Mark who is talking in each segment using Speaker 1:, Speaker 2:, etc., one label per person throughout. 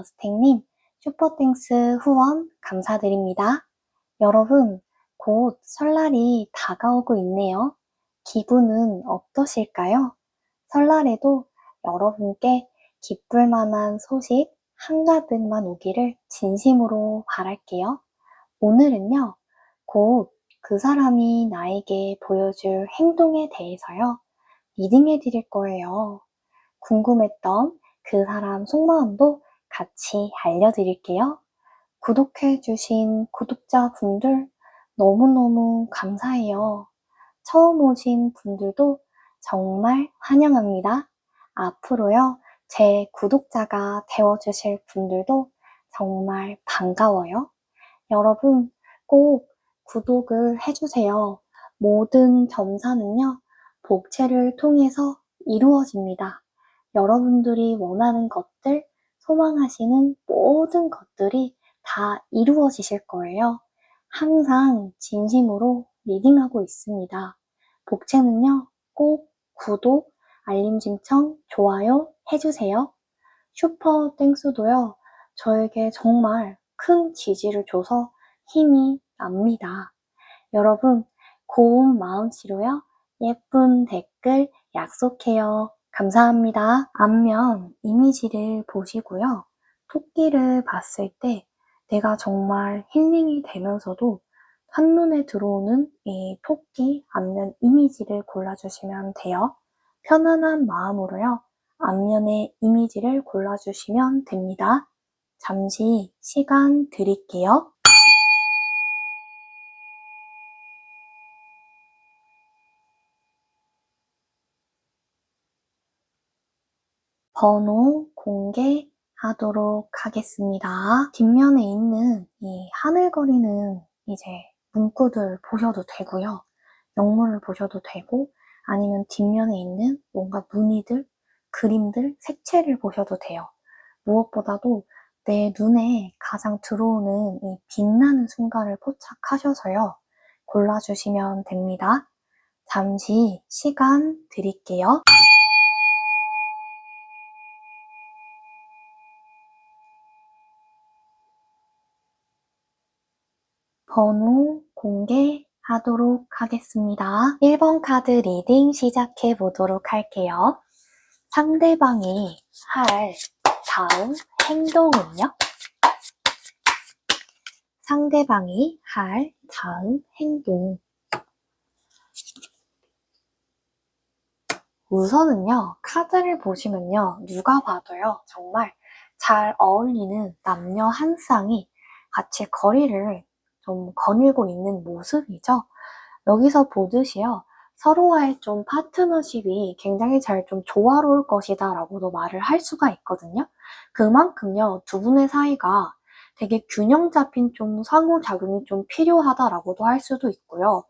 Speaker 1: 머스탱님, 슈퍼땡스 후원 감사드립니다. 여러분, 곧 설날이 다가오고 있네요. 기분은 어떠실까요? 설날에도 여러분께 기쁠 만한 소식 한가득만 오기를 진심으로 바랄게요. 오늘은요, 곧 그 사람이 나에게 보여줄 행동에 대해서요, 리딩해 드릴 거예요. 궁금했던 그 사람 속마음도 같이 알려드릴게요. 구독해주신 구독자분들 너무너무 감사해요. 처음 오신 분들도 정말 환영합니다. 앞으로요, 제 구독자가 되어주실 분들도 정말 반가워요. 여러분 꼭 구독을 해주세요. 모든 점사는요, 복채를 통해서 이루어집니다. 여러분들이 원하는 것들, 소망하시는 모든 것들이 다 이루어지실 거예요. 항상 진심으로 리딩하고 있습니다. 복채는요, 꼭 구독, 알림 신청, 좋아요 해주세요. 슈퍼 땡스도요, 저에게 정말 큰 지지를 줘서 힘이 납니다. 여러분, 고운 마음씨로요, 예쁜 댓글 약속해요. 감사합니다. 앞면 이미지를 보시고요. 토끼를 봤을 때 내가 정말 힐링이 되면서도 한눈에 들어오는 이 토끼 앞면 이미지를 골라주시면 돼요. 편안한 마음으로요, 앞면의 이미지를 골라주시면 됩니다. 잠시 시간 드릴게요. 번호 공개하도록 하겠습니다. 뒷면에 있는 이 하늘거리는 이제 문구들 보셔도 되고요. 영문을 보셔도 되고, 아니면 뒷면에 있는 뭔가 무늬들, 그림들, 색채를 보셔도 돼요. 무엇보다도 내 눈에 가장 들어오는 이 빛나는 순간을 포착하셔서요, 골라주시면 됩니다. 잠시 시간 드릴게요. 번호 공개하도록 하겠습니다. 1번 카드 리딩 시작해 보도록 할게요. 상대방이 할 다음 행동은요? 상대방이 할 다음 행동. 우선은요, 카드를 보시면요, 누가 봐도요, 정말 잘 어울리는 남녀 한 쌍이 같이 거리를 좀 거닐고 있는 모습이죠. 여기서 보듯이요, 서로와의 좀 파트너십이 굉장히 잘 좀 조화로울 것이다 라고도 말을 할 수가 있거든요. 그만큼요, 두 분의 사이가 되게 균형 잡힌 좀 상호작용이 좀 필요하다라고도 할 수도 있고요.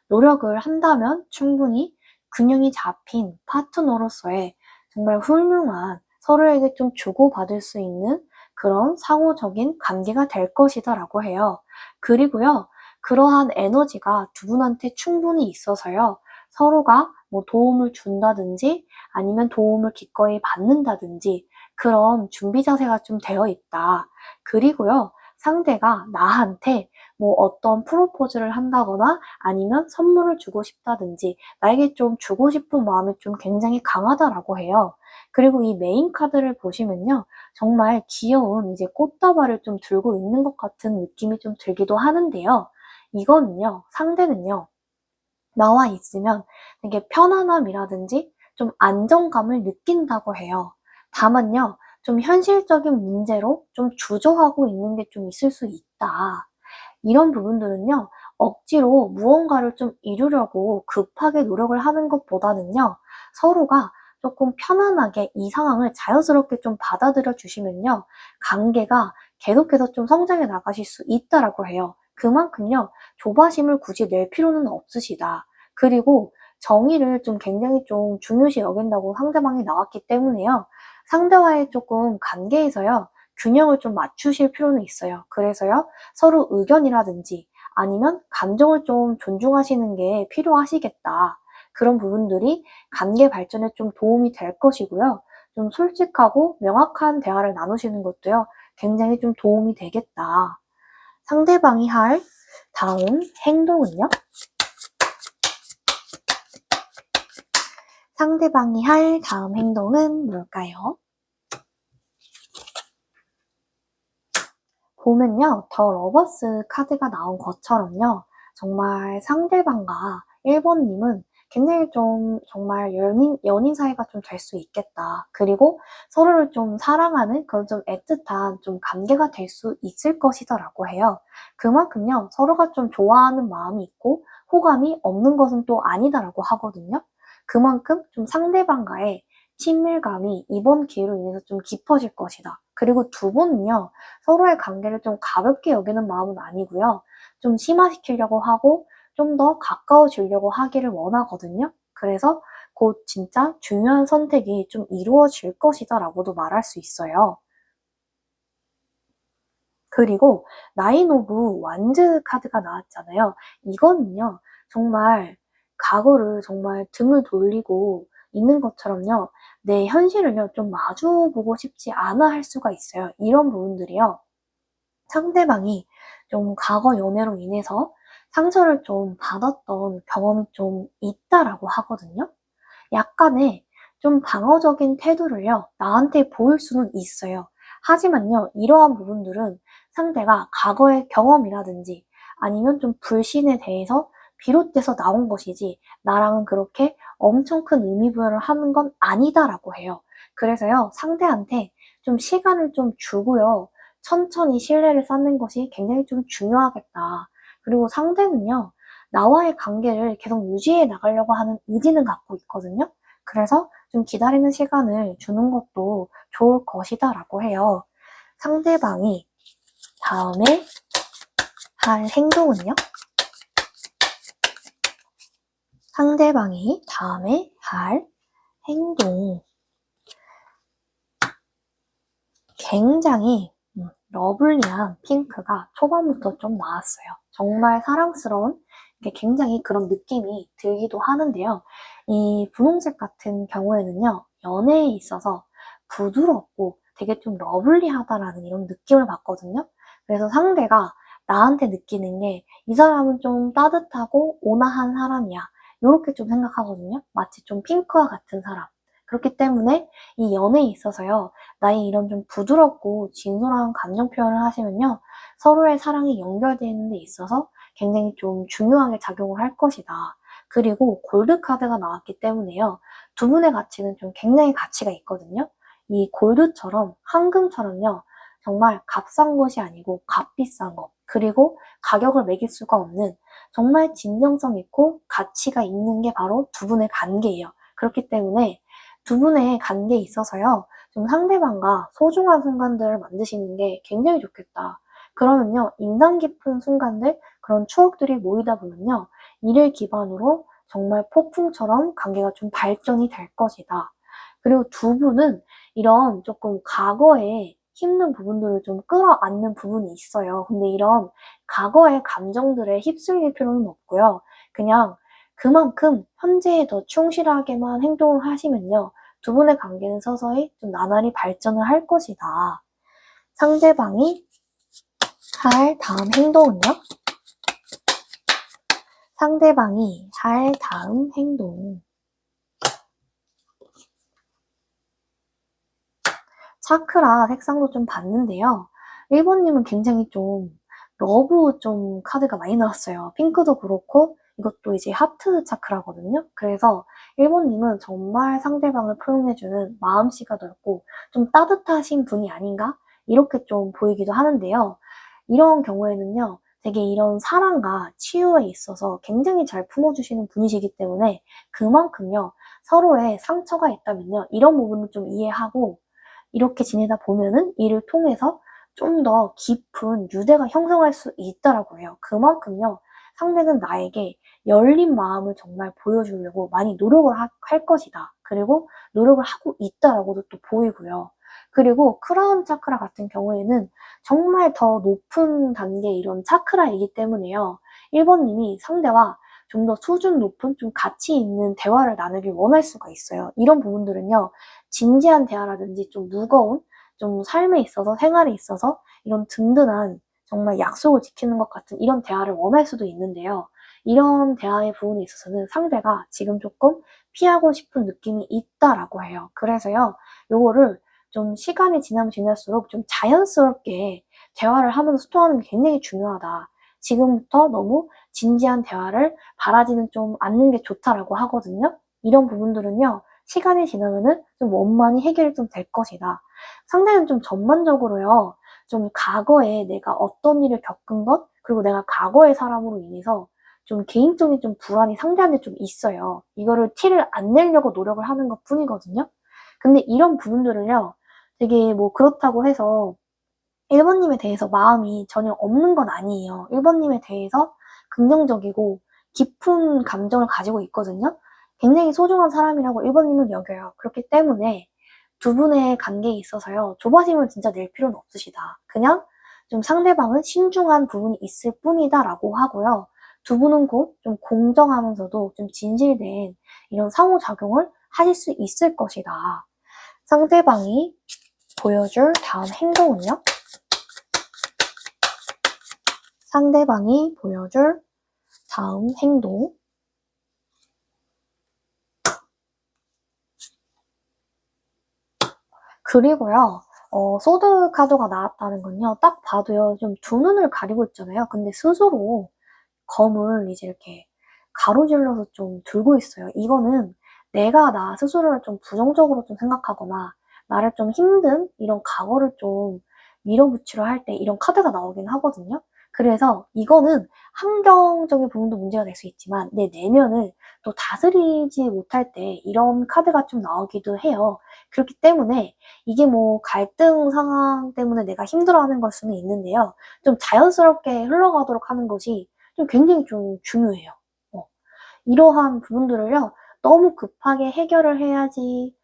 Speaker 1: 노력을 한다면 충분히 균형이 잡힌 파트너로서의 정말 훌륭한, 서로에게 좀 주고받을 수 있는 그런 상호적인 관계가 될 것이다 라고 해요. 그리고요, 그러한 에너지가 두 분한테 충분히 있어서요, 서로가 뭐 도움을 준다든지 아니면 도움을 기꺼이 받는다든지 그런 준비 자세가 좀 되어 있다. 그리고요, 상대가 나한테 뭐 어떤 프로포즈를 한다거나 아니면 선물을 주고 싶다든지 나에게 좀 주고 싶은 마음이 좀 굉장히 강하다라고 해요. 그리고 이 메인 카드를 보시면요, 정말 귀여운 이제 꽃다발을 좀 들고 있는 것 같은 느낌이 좀 들기도 하는데요. 이거는요, 상대는요, 나와 있으면 되게 편안함이라든지 좀 안정감을 느낀다고 해요. 다만요, 좀 현실적인 문제로 좀 주저하고 있는 게 좀 있을 수 있다. 이런 부분들은요, 억지로 무언가를 좀 이루려고 급하게 노력을 하는 것보다는요, 서로가 조금 편안하게 이 상황을 자연스럽게 좀 받아들여 주시면요, 관계가 계속해서 좀 성장해 나가실 수 있다라고 해요. 그만큼요, 조바심을 굳이 낼 필요는 없으시다. 그리고 정의를 좀 굉장히 좀 중요시 여긴다고 상대방이 나왔기 때문에요, 상대와의 조금 관계에서요, 균형을 좀 맞추실 필요는 있어요. 그래서요, 서로 의견이라든지 아니면 감정을 좀 존중하시는 게 필요하시겠다. 그런 부분들이 관계 발전에 좀 도움이 될 것이고요. 좀 솔직하고 명확한 대화를 나누시는 것도요, 굉장히 좀 도움이 되겠다. 상대방이 할 다음 행동은요? 상대방이 할 다음 행동은 뭘까요? 보면요, 더 러버스 카드가 나온 것처럼요, 정말 상대방과 1번님은 굉장히 좀 정말 연인 사이가 좀 될 수 있겠다. 그리고 서로를 좀 사랑하는 그런 좀 애틋한 좀 관계가 될 수 있을 것이다라고 해요. 그만큼요, 서로가 좀 좋아하는 마음이 있고 호감이 없는 것은 또 아니다라고 하거든요. 그만큼 좀 상대방과의 친밀감이 이번 기회로 인해서 좀 깊어질 것이다. 그리고 두 분은요, 서로의 관계를 좀 가볍게 여기는 마음은 아니고요. 좀 심화시키려고 하고 좀 더 가까워지려고 하기를 원하거든요. 그래서 곧 진짜 중요한 선택이 좀 이루어질 것이다 라고도 말할 수 있어요. 그리고 나인 오브 완즈 카드가 나왔잖아요. 이거는요, 정말 과거를 정말 등을 돌리고 있는 것처럼요, 내 현실을요, 좀 마주보고 싶지 않아 할 수가 있어요. 이런 부분들이요. 상대방이 좀 과거 연애로 인해서 상처를 좀 받았던 경험이 좀 있다라고 하거든요. 약간의 좀 방어적인 태도를요, 나한테 보일 수는 있어요. 하지만요, 이러한 부분들은 상대가 과거의 경험이라든지 아니면 좀 불신에 대해서 비롯돼서 나온 것이지 나랑은 그렇게 엄청 큰 의미 부여를 하는 건 아니다라고 해요. 그래서요, 상대한테 좀 시간을 좀 주고요, 천천히 신뢰를 쌓는 것이 굉장히 좀 중요하겠다. 그리고 상대는요, 나와의 관계를 계속 유지해 나가려고 하는 의지는 갖고 있거든요. 그래서 좀 기다리는 시간을 주는 것도 좋을 것이다 라고 해요. 상대방이 다음에 할 행동은요? 상대방이 다음에 할 행동. 굉장히 러블리한 핑크가 초반부터 좀 나왔어요. 정말 사랑스러운 게 굉장히 그런 느낌이 들기도 하는데요. 이 분홍색 같은 경우에는요, 연애에 있어서 부드럽고 되게 좀 러블리하다라는 이런 느낌을 받거든요. 그래서 상대가 나한테 느끼는 게 이 사람은 좀 따뜻하고 온화한 사람이야. 이렇게 좀 생각하거든요. 마치 좀 핑크와 같은 사람. 그렇기 때문에 이 연애에 있어서요, 나의 이런 좀 부드럽고 진솔한 감정 표현을 하시면요, 서로의 사랑이 연결되는 데 있어서 굉장히 좀 중요하게 작용을 할 것이다. 그리고 골드 카드가 나왔기 때문에요, 두 분의 가치는 좀 굉장히 가치가 있거든요. 이 골드처럼 황금처럼요, 정말 값싼 것이 아니고 값비싼 것, 그리고 가격을 매길 수가 없는 정말 진정성 있고 가치가 있는 게 바로 두 분의 관계예요. 그렇기 때문에 두 분의 관계에 있어서요, 좀 상대방과 소중한 순간들을 만드시는 게 굉장히 좋겠다. 그러면요, 인상 깊은 순간들, 그런 추억들이 모이다 보면요, 이를 기반으로 정말 폭풍처럼 관계가 좀 발전이 될 것이다. 그리고 두 분은 이런 조금 과거에 힘든 부분들을 좀 끌어안는 부분이 있어요. 근데 이런 과거의 감정들에 휩쓸릴 필요는 없고요. 그냥 그만큼 현재에 더 충실하게만 행동을 하시면요, 두 분의 관계는 서서히 좀 나날이 발전을 할 것이다. 상대방이 할 다음 행동은요? 상대방이 할 다음 행동. 차크라 색상도 좀 봤는데요. 1번님은 굉장히 좀 러브 좀 카드가 많이 나왔어요. 핑크도 그렇고 이것도 이제 하트 차크라거든요. 그래서 1번님은 정말 상대방을 표현해주는 마음씨가 넓고 좀 따뜻하신 분이 아닌가? 이렇게 좀 보이기도 하는데요. 이런 경우에는요, 되게 이런 사랑과 치유에 있어서 굉장히 잘 품어주시는 분이시기 때문에 그만큼요, 서로의 상처가 있다면요, 이런 부분을 좀 이해하고 이렇게 지내다 보면은 이를 통해서 좀 더 깊은 유대가 형성할 수 있다라고 해요. 그만큼요, 상대는 나에게 열린 마음을 정말 보여주려고 많이 노력을 할 것이다. 그리고 노력을 하고 있다라고도 또 보이고요. 그리고 크라운 차크라 같은 경우에는 정말 더 높은 단계의 이런 차크라이기 때문에요. 1번님이 상대와 좀 더 수준 높은 좀 가치 있는 대화를 나누길 원할 수가 있어요. 이런 부분들은요, 진지한 대화라든지 좀 무거운 좀 삶에 있어서, 생활에 있어서 이런 든든한 정말 약속을 지키는 것 같은 이런 대화를 원할 수도 있는데요. 이런 대화의 부분에 있어서는 상대가 지금 조금 피하고 싶은 느낌이 있다라고 해요. 그래서요, 요거를 좀 시간이 지나면 지날수록 좀 자연스럽게 대화를 하면서 소통하는 게 굉장히 중요하다. 지금부터 너무 진지한 대화를 바라지는 좀 않는 게 좋다라고 하거든요. 이런 부분들은요, 시간이 지나면은 좀 원만히 해결이 좀 될 것이다. 상대는 좀 전반적으로요, 좀 과거에 내가 어떤 일을 겪은 것, 그리고 내가 과거의 사람으로 인해서 좀 개인적인 좀 불안이 상대한테 좀 있어요. 이거를 티를 안 내려고 노력을 하는 것 뿐이거든요. 근데 이런 부분들을요, 되게 뭐 그렇다고 해서 1번님에 대해서 마음이 전혀 없는 건 아니에요. 1번님에 대해서 긍정적이고 깊은 감정을 가지고 있거든요. 굉장히 소중한 사람이라고 1번님은 여겨요. 그렇기 때문에 두 분의 관계에 있어서요, 조바심을 진짜 낼 필요는 없으시다. 그냥 좀 상대방은 신중한 부분이 있을 뿐이다 라고 하고요. 두 분은 곧 좀 공정하면서도 좀 진실된 이런 상호작용을 하실 수 있을 것이다. 상대방이 보여줄 다음 행동은요? 상대방이 보여줄 다음 행동. 그리고요, 소드 카드가 나왔다는 건요, 딱 봐도요, 좀 두 눈을 가리고 있잖아요. 근데 스스로 검을 이제 이렇게 가로질러서 좀 들고 있어요. 이거는 내가 나 스스로를 좀 부정적으로 좀 생각하거나, 나를 좀 힘든 이런 과거를 좀 밀어붙이려 할 때 이런 카드가 나오긴 하거든요. 그래서 이거는 환경적인 부분도 문제가 될 수 있지만, 내 내면을 또 다스리지 못할 때 이런 카드가 좀 나오기도 해요. 그렇기 때문에 이게 뭐 갈등 상황 때문에 내가 힘들어하는 걸 수는 있는데요. 좀 자연스럽게 흘러가도록 하는 것이 좀 굉장히 좀 중요해요. 이러한 부분들을요, 너무 급하게 해결을 해야지,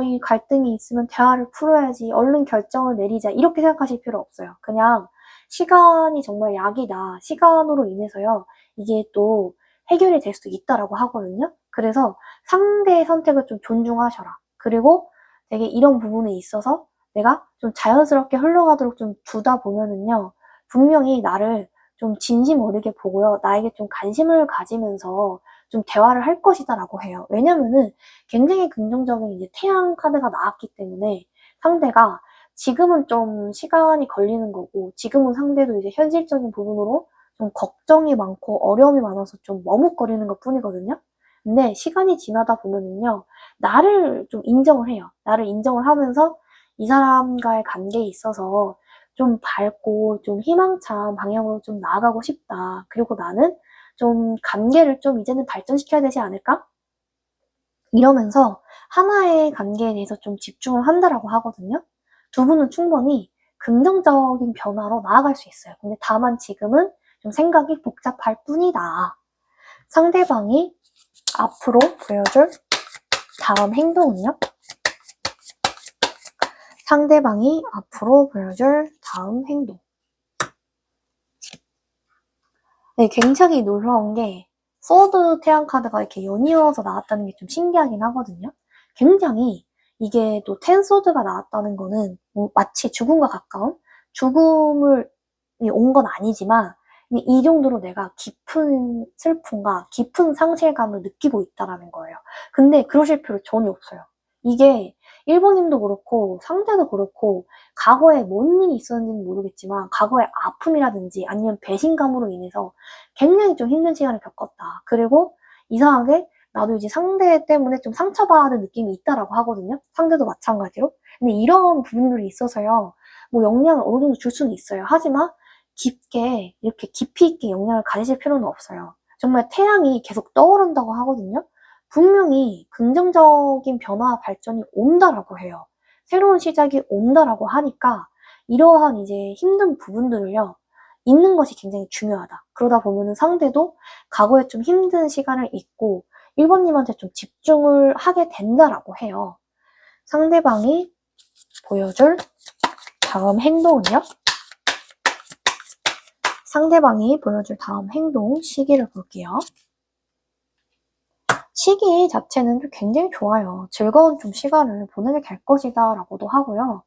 Speaker 1: 이 갈등이 있으면 대화를 풀어야지, 얼른 결정을 내리자, 이렇게 생각하실 필요 없어요. 그냥 시간이 정말 약이다. 시간으로 인해서요, 이게 또 해결이 될 수도 있다라고 하거든요. 그래서 상대의 선택을 좀 존중하셔라. 그리고 되게 이런 부분에 있어서 내가 좀 자연스럽게 흘러가도록 좀 두다 보면은요, 분명히 나를 좀 진심 어리게 보고요, 나에게 좀 관심을 가지면서 좀 대화를 할 것이다라고 해요. 왜냐면은 굉장히 긍정적인 이제 태양 카드가 나왔기 때문에 상대가 지금은 좀 시간이 걸리는 거고, 지금은 상대도 이제 현실적인 부분으로 좀 걱정이 많고 어려움이 많아서 좀 머뭇거리는 것 뿐이거든요. 근데 시간이 지나다 보면은요, 나를 좀 인정을 해요. 나를 인정을 하면서 이 사람과의 관계에 있어서 좀 밝고 좀 희망찬 방향으로 좀 나아가고 싶다. 그리고 나는 좀 관계를 좀 이제는 발전시켜야 되지 않을까? 이러면서 하나의 관계에 대해서 좀 집중을 한다라고 하거든요. 두 분은 충분히 긍정적인 변화로 나아갈 수 있어요. 근데 다만 지금은 좀 생각이 복잡할 뿐이다. 상대방이 앞으로 보여줄 다음 행동은요? 상대방이 앞으로 보여줄 다음 행동. 네, 굉장히 놀라운 게 소드 태양 카드가 이렇게 연이어서 나왔다는 게 좀 신기하긴 하거든요. 굉장히 이게 또 텐소드가 나왔다는 거는 뭐 마치 죽음과 가까운 죽음을 온 건 아니지만 이 정도로 내가 깊은 슬픔과 깊은 상실감을 느끼고 있다라는 거예요. 근데 그러실 필요 전혀 없어요. 이게 일본님도 그렇고 상대도 그렇고 과거에 뭔 일이 있었는지는 모르겠지만 과거의 아픔이라든지 아니면 배신감으로 인해서 굉장히 좀 힘든 시간을 겪었다. 그리고 이상하게 나도 이제 상대 때문에 좀 상처받은 느낌이 있다라고 하거든요. 상대도 마찬가지로. 근데 이런 부분들이 있어서요, 뭐 영향을 어느 정도 줄 수는 있어요. 하지만 깊게, 이렇게 깊이 있게 영향을 가지실 필요는 없어요. 정말 태양이 계속 떠오른다고 하거든요. 분명히 긍정적인 변화와 발전이 온다라고 해요. 새로운 시작이 온다라고 하니까 이러한 이제 힘든 부분들을요, 있는 것이 굉장히 중요하다. 그러다 보면은 상대도 과거에 좀 힘든 시간을 잊고 1번님한테 좀 집중을 하게 된다라고 해요. 상대방이 보여줄 다음 행동은요? 상대방이 보여줄 다음 행동 시기를 볼게요. 시기 자체는 굉장히 좋아요. 즐거운 좀 시간을 보내게 될 것이다 라고도 하고요.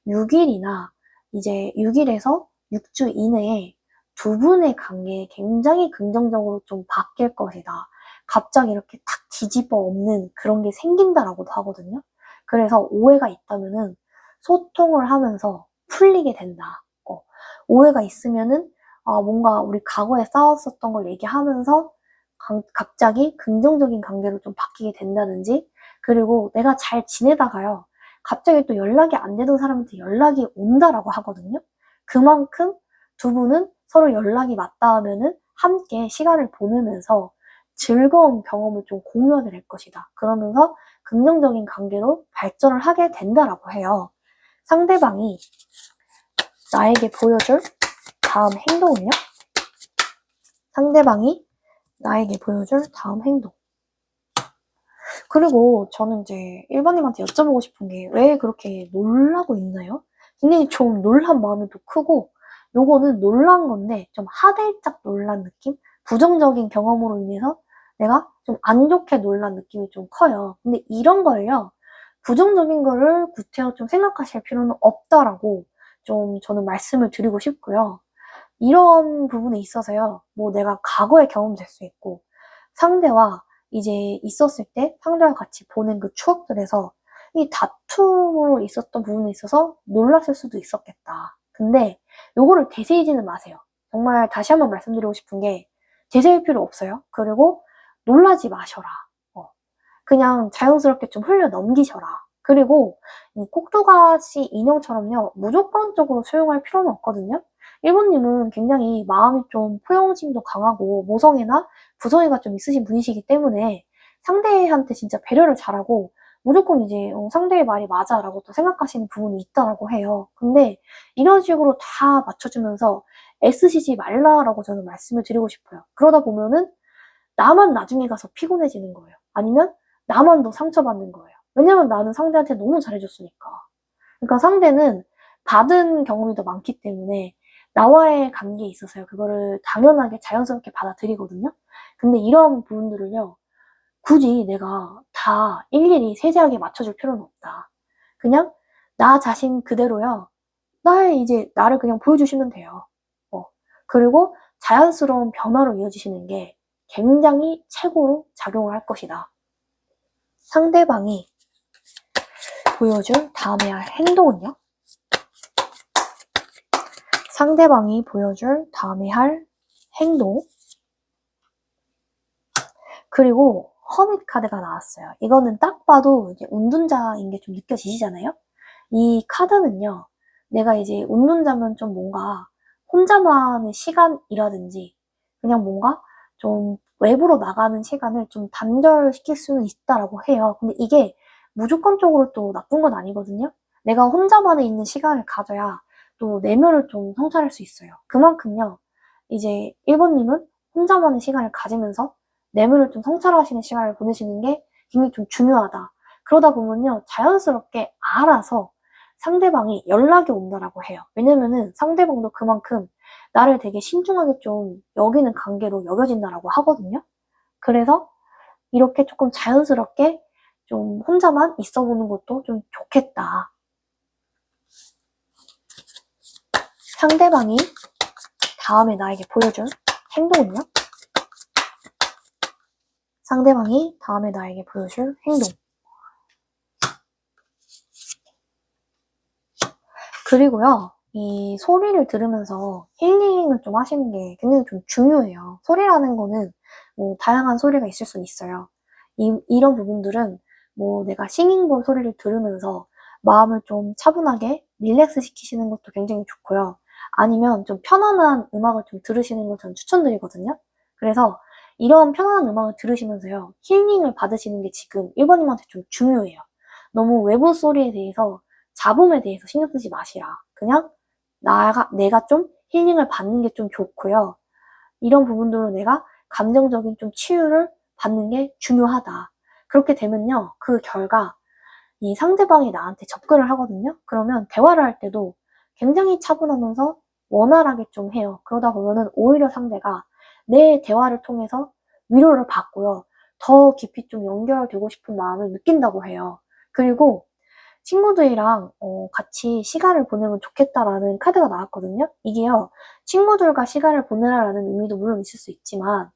Speaker 1: 6일이나 이제 6일에서 6주 이내에 두 분의 관계에 굉장히 긍정적으로 좀 바뀔 것이다. 갑자기 이렇게 탁 뒤집어 엎는 그런 게 생긴다라고도 하거든요. 그래서 오해가 있다면은 소통을 하면서 풀리게 된다. 오해가 있으면은 뭔가 우리 과거에 싸웠었던 걸 얘기하면서 갑자기 긍정적인 관계로 좀 바뀌게 된다든지, 그리고 내가 잘 지내다가요, 갑자기 또 연락이 안 되던 사람한테 연락이 온다라고 하거든요. 그만큼 두 분은 서로 연락이 맞다 하면은 함께 시간을 보내면서 즐거운 경험을 좀 공유하게 될 것이다. 그러면서 긍정적인 관계로 발전을 하게 된다라고 해요. 상대방이 나에게 보여줄 다음 행동은요? 상대방이 나에게 보여줄 다음 행동. 그리고 저는 이제 1번님한테 여쭤보고 싶은 게 왜 그렇게 놀라고 있나요? 굉장히 좀 놀란 마음이 또 크고, 요거는 놀란 건데 좀 하들짝 놀란 느낌? 부정적인 경험으로 인해서 내가 좀 안 좋게 놀란 느낌이 좀 커요. 근데 이런 걸요, 부정적인 거를 구태여 좀 생각하실 필요는 없다라고 좀 저는 말씀을 드리고 싶고요. 이런 부분에 있어서요, 뭐 내가 과거의 경험이 될 수 있고, 상대와 이제 있었을 때 상대와 같이 보낸 그 추억들에서 이 다툼으로 있었던 부분에 있어서 놀랐을 수도 있었겠다. 근데 요거를 되새이지는 마세요. 정말 다시 한번 말씀드리고 싶은 게, 되새일 필요 없어요. 그리고 놀라지 마셔라. 그냥 자연스럽게 좀 흘려 넘기셔라. 그리고 이 꼭두가시 인형처럼요, 무조건적으로 수용할 필요는 없거든요. 일본님은 굉장히 마음이 좀 포용심도 강하고 모성애나 부성애가 좀 있으신 분이시기 때문에 상대한테 진짜 배려를 잘하고 무조건 이제 상대의 말이 맞아라고 또 생각하시는 부분이 있다라고 해요. 근데 이런 식으로 다 맞춰주면서 애쓰시지 말라라고 저는 말씀을 드리고 싶어요. 그러다 보면은 나만 나중에 가서 피곤해지는 거예요. 아니면 나만 더 상처받는 거예요. 왜냐면 나는 상대한테 너무 잘해줬으니까. 그러니까 상대는 받은 경험이 더 많기 때문에 나와의 관계에 있어서요, 그거를 당연하게 자연스럽게 받아들이거든요. 근데 이런 부분들을요, 굳이 내가 다 일일이 세세하게 맞춰줄 필요는 없다. 그냥 나 자신 그대로요, 나를 그냥 보여주시면 돼요. 그리고 자연스러운 변화로 이어지시는 게 굉장히 최고로 작용을 할 것이다. 상대방이 보여줄 다음에 할 행동은요? 상대방이 보여줄 다음에 할 행동. 그리고 허밋 카드가 나왔어요. 이거는 딱 봐도 이제 운둔자인 게 좀 느껴지시잖아요? 이 카드는요, 내가 이제 운둔자면 좀 뭔가 혼자만의 시간이라든지 그냥 뭔가 좀 외부로 나가는 시간을 좀 단절시킬 수는 있다라고 해요. 근데 이게 무조건적으로 또 나쁜 건 아니거든요. 내가 혼자만에 있는 시간을 가져야 또 내면을 좀 성찰할 수 있어요. 그만큼요, 이제 1번님은 혼자만의 시간을 가지면서 내면을 좀 성찰하시는 시간을 보내시는 게 굉장히 좀 중요하다. 그러다 보면요, 자연스럽게 알아서 상대방이 연락이 온다라고 해요. 왜냐면은 상대방도 그만큼 나를 되게 신중하게 좀 여기는 관계로 여겨진다라고 하거든요. 그래서 이렇게 조금 자연스럽게 좀 혼자만 있어 보는 것도 좀 좋겠다. 상대방이 다음에 나에게 보여줄 행동은요? 상대방이 다음에 나에게 보여줄 행동. 그리고요, 이 소리를 들으면서 힐링을 좀 하시는 게 굉장히 좀 중요해요. 소리라는 거는 뭐 다양한 소리가 있을 수 있어요. 이런 부분들은 뭐 내가 싱잉볼 소리를 들으면서 마음을 좀 차분하게 릴렉스 시키시는 것도 굉장히 좋고요. 아니면 좀 편안한 음악을 좀 들으시는 걸 저는 추천드리거든요. 그래서 이런 편안한 음악을 들으시면서요, 힐링을 받으시는 게 지금 1번님한테 좀 중요해요. 너무 외부 소리에 대해서, 잡음에 대해서 신경 쓰지 마시라. 그냥 내가 좀 힐링을 받는 게 좀 좋고요. 이런 부분들로 내가 감정적인 좀 치유를 받는 게 중요하다. 그렇게 되면요, 그 결과 이 상대방이 나한테 접근을 하거든요. 그러면 대화를 할 때도 굉장히 차분하면서 원활하게 좀 해요. 그러다 보면은 오히려 상대가 내 대화를 통해서 위로를 받고요, 더 깊이 좀 연결되고 싶은 마음을 느낀다고 해요. 그리고 친구들이랑 같이 시간을 보내면 좋겠다라는 카드가 나왔거든요. 이게요, 친구들과 시간을 보내라라는 의미도 물론 있을 수 있지만,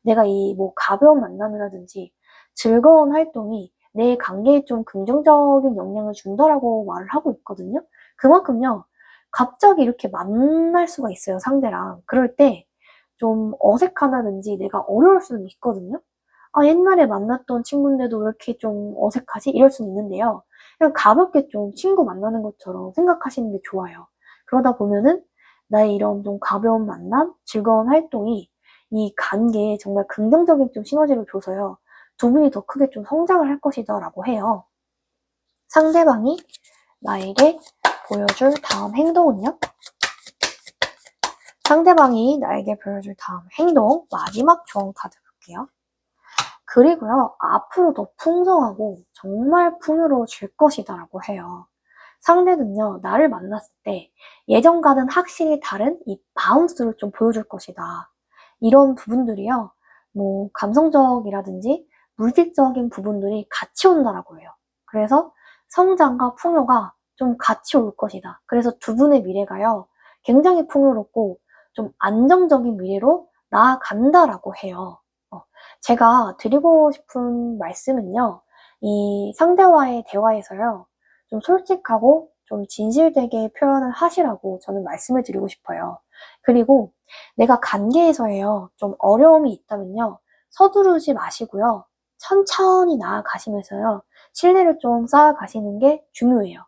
Speaker 1: 내가 이 뭐 가벼운 만남이라든지 즐거운 활동이 내 관계에 좀 긍정적인 영향을 준다라고 말을 하고 있거든요. 그만큼요, 갑자기 이렇게 만날 수가 있어요, 상대랑. 그럴 때 좀 어색하다든지 내가 어려울 수는 있거든요. 아, 옛날에 만났던 친구인데도 왜 이렇게 좀 어색하지? 이럴 수는 있는데요. 그냥 가볍게 좀 친구 만나는 것처럼 생각하시는 게 좋아요. 그러다 보면은 나의 이런 좀 가벼운 만남, 즐거운 활동이 이 관계에 정말 긍정적인 좀 시너지를 줘서요. 두 분이 더 크게 좀 성장을 할 것이다 라고 해요. 상대방이 나에게 보여줄 다음 행동은요? 상대방이 나에게 보여줄 다음 행동, 마지막 조언 카드 볼게요. 그리고요, 앞으로 더 풍성하고 정말 풍요로워질 것이다 라고 해요. 상대는요, 나를 만났을 때 예전과는 확실히 다른 이 바운스를 좀 보여줄 것이다. 이런 부분들이요, 뭐, 감성적이라든지 물질적인 부분들이 같이 온다라고 해요. 그래서 성장과 풍요가 좀 같이 올 것이다. 그래서 두 분의 미래가요, 굉장히 풍요롭고 좀 안정적인 미래로 나아간다라고 해요. 제가 드리고 싶은 말씀은요, 이 상대와의 대화에서요, 좀 솔직하고 좀 진실되게 표현을 하시라고 저는 말씀을 드리고 싶어요. 그리고 내가 관계에서요, 좀 어려움이 있다면요, 서두르지 마시고요, 천천히 나아가시면서요, 신뢰를 좀 쌓아가시는 게 중요해요.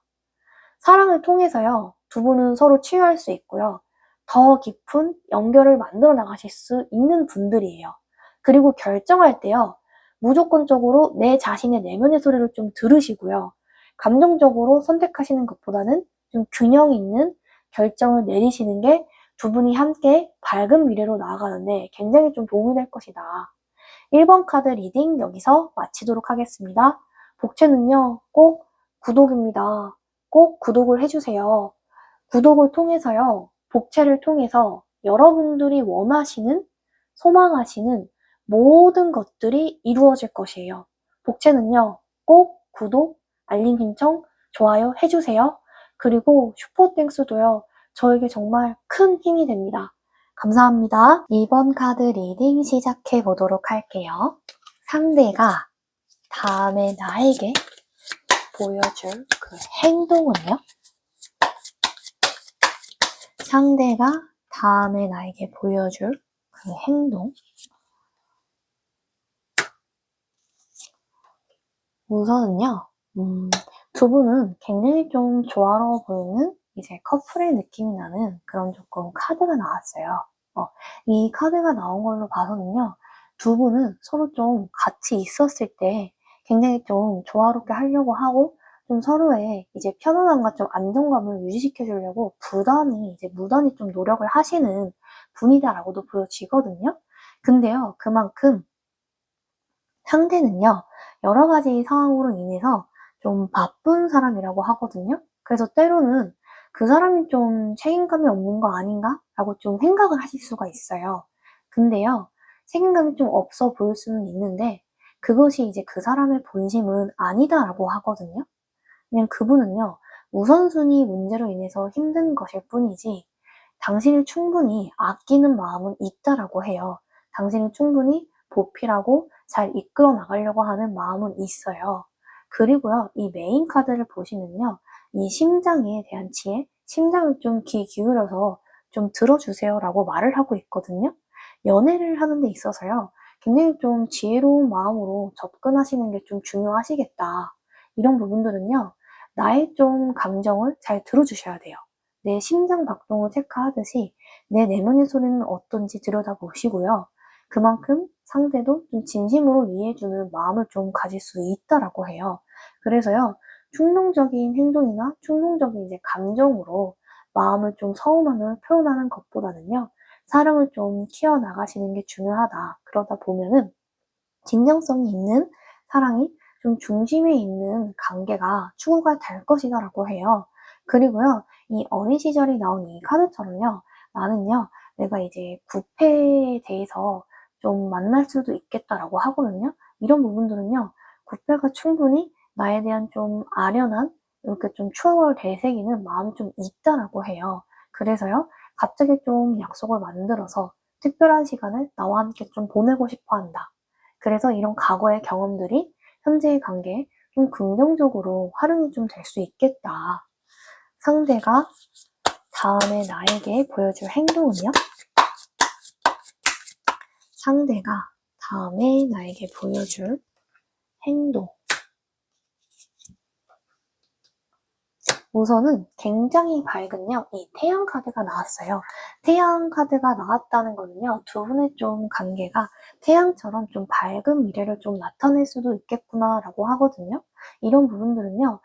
Speaker 1: 사랑을 통해서요, 두 분은 서로 치유할 수 있고요, 더 깊은 연결을 만들어 나가실 수 있는 분들이에요. 그리고 결정할 때요, 무조건적으로 내 자신의 내면의 소리를 좀 들으시고요, 감정적으로 선택하시는 것보다는 좀 균형 있는 결정을 내리시는 게 두 분이 함께 밝은 미래로 나아가는데 굉장히 좀 도움이 될 것이다. 1번 카드 리딩 여기서 마치도록 하겠습니다. 복채는요, 꼭 구독입니다. 꼭 구독을 해주세요. 구독을 통해서요, 복채를 통해서 여러분들이 원하시는, 소망하시는 모든 것들이 이루어질 것이에요. 복채는요, 꼭 구독, 알림 신청, 좋아요 해주세요. 그리고 슈퍼땡스도요, 저에게 정말 큰 힘이 됩니다. 감사합니다. 2번 카드 리딩 시작해 보도록 할게요. 상대가 다음에 나에게 보여줄 그 행동은요? 상대가 다음에 나에게 보여줄 그 행동. 우선은요, 두 분은 굉장히 좀 조화로워 보이는 이제 커플의 느낌이 나는 그런 조금 카드가 나왔어요. 이 카드가 나온 걸로 봐서는요, 두 분은 서로 좀 같이 있었을 때 굉장히 좀 조화롭게 하려고 하고, 좀 서로의 이제 편안함과 좀 안정감을 유지시켜 주려고 무단히 좀 노력을 하시는 분이다라고도 보여지거든요. 근데요, 그만큼 상대는요, 여러 가지 상황으로 인해서 좀 바쁜 사람이라고 하거든요. 그래서 때로는 그 사람이 좀 책임감이 없는 거 아닌가? 라고 좀 생각을 하실 수가 있어요. 근데요, 책임감이 좀 없어 보일 수는 있는데, 그것이 이제 그 사람의 본심은 아니다라고 하거든요. 그냥 그분은요, 우선순위 문제로 인해서 힘든 것일 뿐이지, 당신을 충분히 아끼는 마음은 있다라고 해요. 당신을 충분히 보필하고 잘 이끌어 나가려고 하는 마음은 있어요. 그리고요, 이 메인 카드를 보시면요, 이 심장에 대한 지혜, 심장을 좀 귀 기울여서 좀 들어주세요라고 말을 하고 있거든요. 연애를 하는 데 있어서요, 굉장히 좀 지혜로운 마음으로 접근하시는 게 좀 중요하시겠다. 이런 부분들은요, 나의 좀 감정을 잘 들어주셔야 돼요. 내 심장 박동을 체크하듯이 내 내면의 소리는 어떤지 들여다보시고요. 그만큼 상대도 좀 진심으로 이해해주는 마음을 좀 가질 수 있다라고 해요. 그래서요, 충동적인 행동이나 충동적인 이제 감정으로 마음을 좀 서운함을 표현하는 것보다는요, 사랑을 좀 키워나가시는 게 중요하다. 그러다 보면은 진정성이 있는 사랑이 좀 중심에 있는 관계가 추구가 될 것이다라고 해요. 그리고요, 이 어린 시절이 나온 이 카드처럼요, 나는요, 내가 이제 부패에 대해서 좀 만날 수도 있겠다라고 하거든요. 이런 부분들은요, 부패가 충분히 나에 대한 좀 아련한 이렇게 좀 추억을 되새기는 마음이 좀 있다라고 해요. 그래서요, 갑자기 좀 약속을 만들어서 특별한 시간을 나와 함께 좀 보내고 싶어 한다. 그래서 이런 과거의 경험들이 현재의 관계에 좀 긍정적으로 활용이 좀 될 수 있겠다. 상대가 다음에 나에게 보여줄 행동은요? 상대가 다음에 나에게 보여줄 행동. 우선은 굉장히 밝은요, 이 태양 카드가 나왔어요. 태양 카드가 나왔다는 거는요, 두 분의 좀 관계가 태양처럼 좀 밝은 미래를 좀 나타낼 수도 있겠구나라고 하거든요. 이런 부분들은요,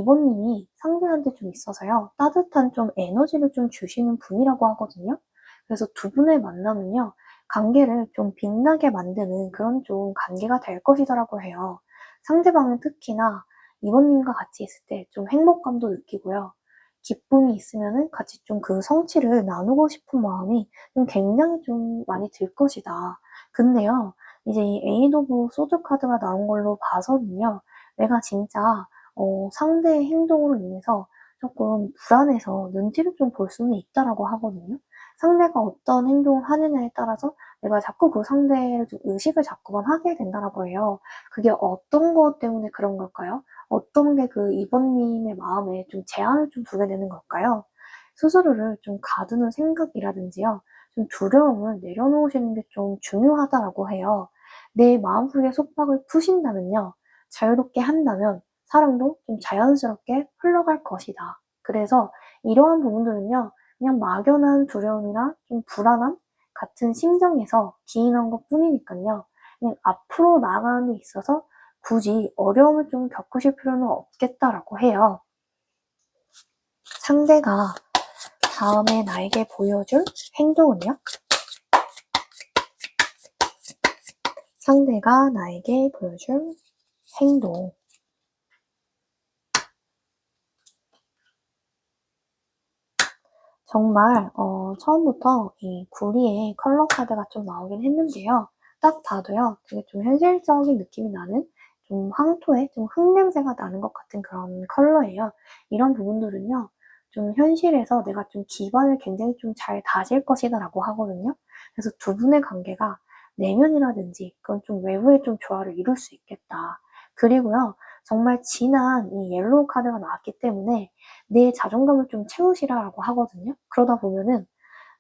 Speaker 1: 이번님이 상대한테 좀 있어서요, 따뜻한 좀 에너지를 좀 주시는 분이라고 하거든요. 그래서 두 분의 만남은요, 관계를 좀 빛나게 만드는 그런 좀 관계가 될 것이더라고 해요. 상대방은 특히나 이번님과 같이 있을 때 좀 행복감도 느끼고요. 기쁨이 있으면은 같이 좀 그 성취를 나누고 싶은 마음이 좀 굉장히 좀 많이 들 것이다. 근데요, 이제 이 에이드 오브 소드 카드가 나온 걸로 봐서는요, 내가 진짜, 상대의 행동으로 인해서 조금 불안해서 눈치를 좀 볼 수는 있다라고 하거든요. 상대가 어떤 행동을 하느냐에 따라서 내가 자꾸 그 상대를 좀 의식을 자꾸만 하게 된다라고 해요. 그게 어떤 것 때문에 그런 걸까요? 어떤 게 그 이번님의 마음에 좀 제한을 좀 두게 되는 걸까요? 스스로를 좀 가두는 생각이라든지요. 좀 두려움을 내려놓으시는 게 좀 중요하다라고 해요. 내 마음속의 속박을 푸신다면요. 자유롭게 한다면 사랑도 좀 자연스럽게 흘러갈 것이다. 그래서 이러한 부분들은요. 그냥 막연한 두려움이나 좀 불안함 같은 심정에서 기인한 것 뿐이니까요. 그냥 앞으로 나아가는 데 있어서 굳이 어려움을 좀 겪으실 필요는 없겠다라고 해요. 상대가 다음에 나에게 보여줄 행동은요? 상대가 나에게 보여줄 행동. 정말 처음부터 이 구리의 컬러 카드가 좀 나오긴 했는데요. 딱 봐도요. 되게 좀 현실적인 느낌이 나는 좀 황토에 좀 흙냄새가 나는 것 같은 그런 컬러예요. 이런 부분들은요. 좀 현실에서 내가 좀 기반을 굉장히 좀 잘 다질 것이다라고 하거든요. 그래서 두 분의 관계가 내면이라든지 그건 좀 외부에 좀 조화를 이룰 수 있겠다. 그리고요. 정말 진한 이 옐로우 카드가 나왔기 때문에 내 자존감을 좀 채우시라고 하거든요. 그러다 보면은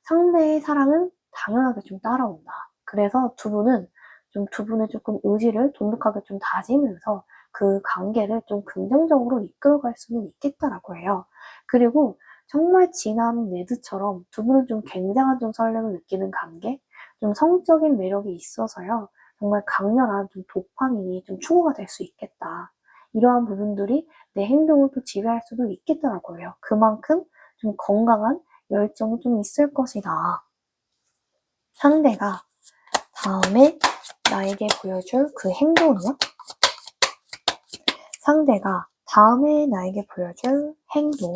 Speaker 1: 상대의 사랑은 당연하게 좀 따라온다. 그래서 두 분은 좀 두 분의 조금 의지를 돈독하게 좀 다지면서 그 관계를 좀 긍정적으로 이끌어갈 수는 있겠다라고 해요. 그리고 정말 진한 레드처럼 두 분은 좀 굉장한 좀 설렘을 느끼는 관계, 좀 성적인 매력이 있어서요. 정말 강렬한 좀 도파민이 좀 추구가 될 수 있겠다. 이러한 부분들이 내 행동을 또 지배할 수도 있겠더라고요. 그만큼 좀 건강한 열정이 좀 있을 것이다. 상대가 다음에 나에게 보여줄 그 행동은요? 상대가 다음에 나에게 보여줄 행동.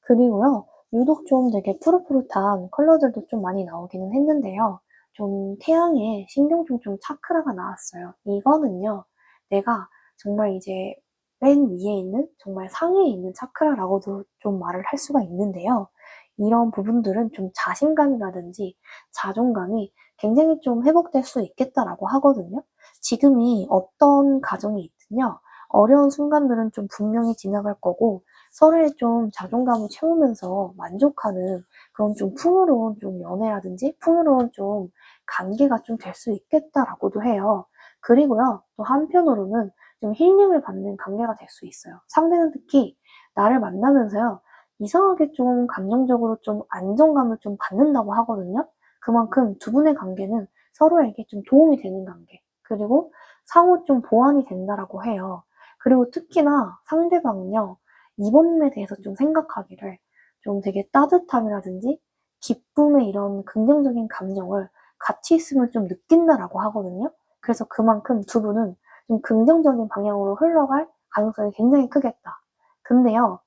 Speaker 1: 그리고요, 유독 좀 되게 푸릇푸릇한 컬러들도 좀 많이 나오기는 했는데요. 좀 태양에 신경종 좀 차크라가 나왔어요. 이거는요, 내가 정말 이제 맨 위에 있는, 정말 상위에 있는 차크라라고도 좀 말을 할 수가 있는데요. 이런 부분들은 좀 자신감이라든지 자존감이 굉장히 좀 회복될 수 있겠다라고 하거든요. 지금이 어떤 가정이 있든요. 어려운 순간들은 좀 분명히 지나갈 거고, 서로의 좀 자존감을 채우면서 만족하는 그런 좀 풍요로운 좀 연애라든지 풍요로운 좀 관계가 좀 될 수 있겠다라고도 해요. 그리고요, 또 한편으로는 좀 힐링을 받는 관계가 될 수 있어요. 상대는 특히 나를 만나면서요, 이상하게 좀 감정적으로 좀 안정감을 좀 받는다고 하거든요. 그만큼 두 분의 관계는 서로에게 좀 도움이 되는 관계, 그리고 상호 좀 보완이 된다라고 해요. 그리고 특히나 상대방은요, 이번님에 대해서 좀 생각하기를 좀 되게 따뜻함이라든지 기쁨의 이런 긍정적인 감정을 같이 있으면 좀 느낀다라고 하거든요. 그래서 그만큼 두 분은 좀 긍정적인 방향으로 흘러갈 가능성이 굉장히 크겠다. 근데요,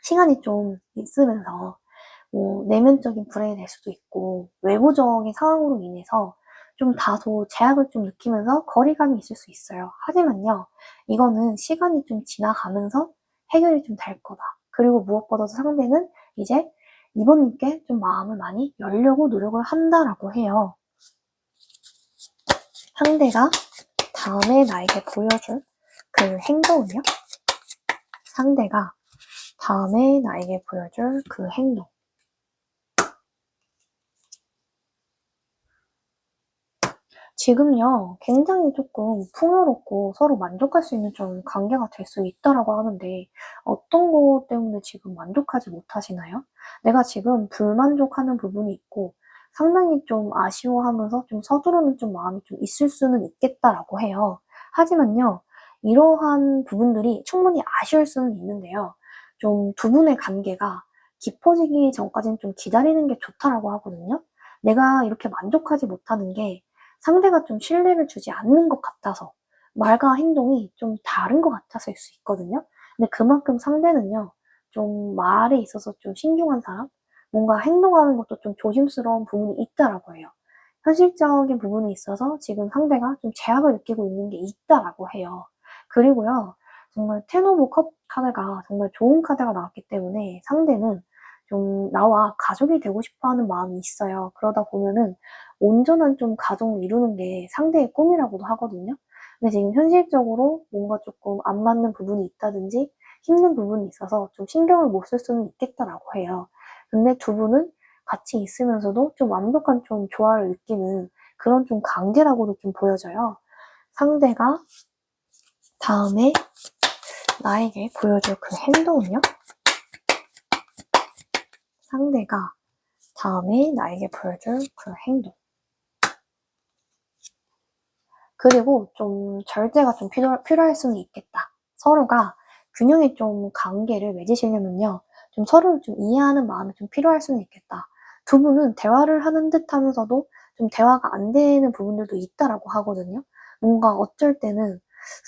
Speaker 1: 시간이 좀 있으면서 뭐 내면적인 불안이 될 수도 있고 외부적인 상황으로 인해서 좀 다소 제약을 좀 느끼면서 거리감이 있을 수 있어요. 하지만요, 이거는 시간이 좀 지나가면서 해결이 좀 될 거다. 그리고 무엇보다도 상대는 이제 이번님께 좀 마음을 많이 열려고 노력을 한다라고 해요. 상대가 다음에 나에게 보여줄 그 행동은요? 상대가 다음에 나에게 보여줄 그 행동. 지금요, 굉장히 조금 풍요롭고 서로 만족할 수 있는 좀 관계가 될 수 있다라고 하는데, 어떤 것 때문에 지금 만족하지 못하시나요? 내가 지금 불만족하는 부분이 있고, 상당히 좀 아쉬워하면서 좀 서두르는 좀 마음이 좀 있을 수는 있겠다라고 해요. 하지만요, 이러한 부분들이 충분히 아쉬울 수는 있는데요. 좀 두 분의 관계가 깊어지기 전까지는 좀 기다리는 게 좋다라고 하거든요. 내가 이렇게 만족하지 못하는 게 상대가 좀 신뢰를 주지 않는 것 같아서 말과 행동이 좀 다른 것 같아서일 수 있거든요. 근데 그만큼 상대는요, 좀 말에 있어서 좀 신중한 사람, 뭔가 행동하는 것도 좀 조심스러운 부분이 있다라고 해요. 현실적인 부분에 있어서 지금 상대가 좀 제약을 느끼고 있는 게 있다라고 해요. 그리고요, 정말 텐 오브 컵 카드가 정말 좋은 카드가 나왔기 때문에 상대는 좀 나와 가족이 되고 싶어 하는 마음이 있어요. 그러다 보면은 온전한 좀 가정을 이루는 게 상대의 꿈이라고도 하거든요. 근데 지금 현실적으로 뭔가 조금 안 맞는 부분이 있다든지 힘든 부분이 있어서 좀 신경을 못 쓸 수는 있겠다라고 해요. 근데 두 분은 같이 있으면서도 좀 완벽한 좀 조화를 느끼는 그런 좀 관계라고도 좀 보여져요. 상대가 다음에 나에게 보여줄 그 행동은요? 상대가 다음에 나에게 보여줄 그 행동. 그리고 좀 절제가 좀 필요할 수는 있겠다. 서로가 균형의 좀 관계를 맺으시려면요. 좀 서로를 좀 이해하는 마음이 좀 필요할 수는 있겠다. 두 분은 대화를 하는 듯 하면서도 좀 대화가 안 되는 부분들도 있다라고 하거든요. 뭔가 어쩔 때는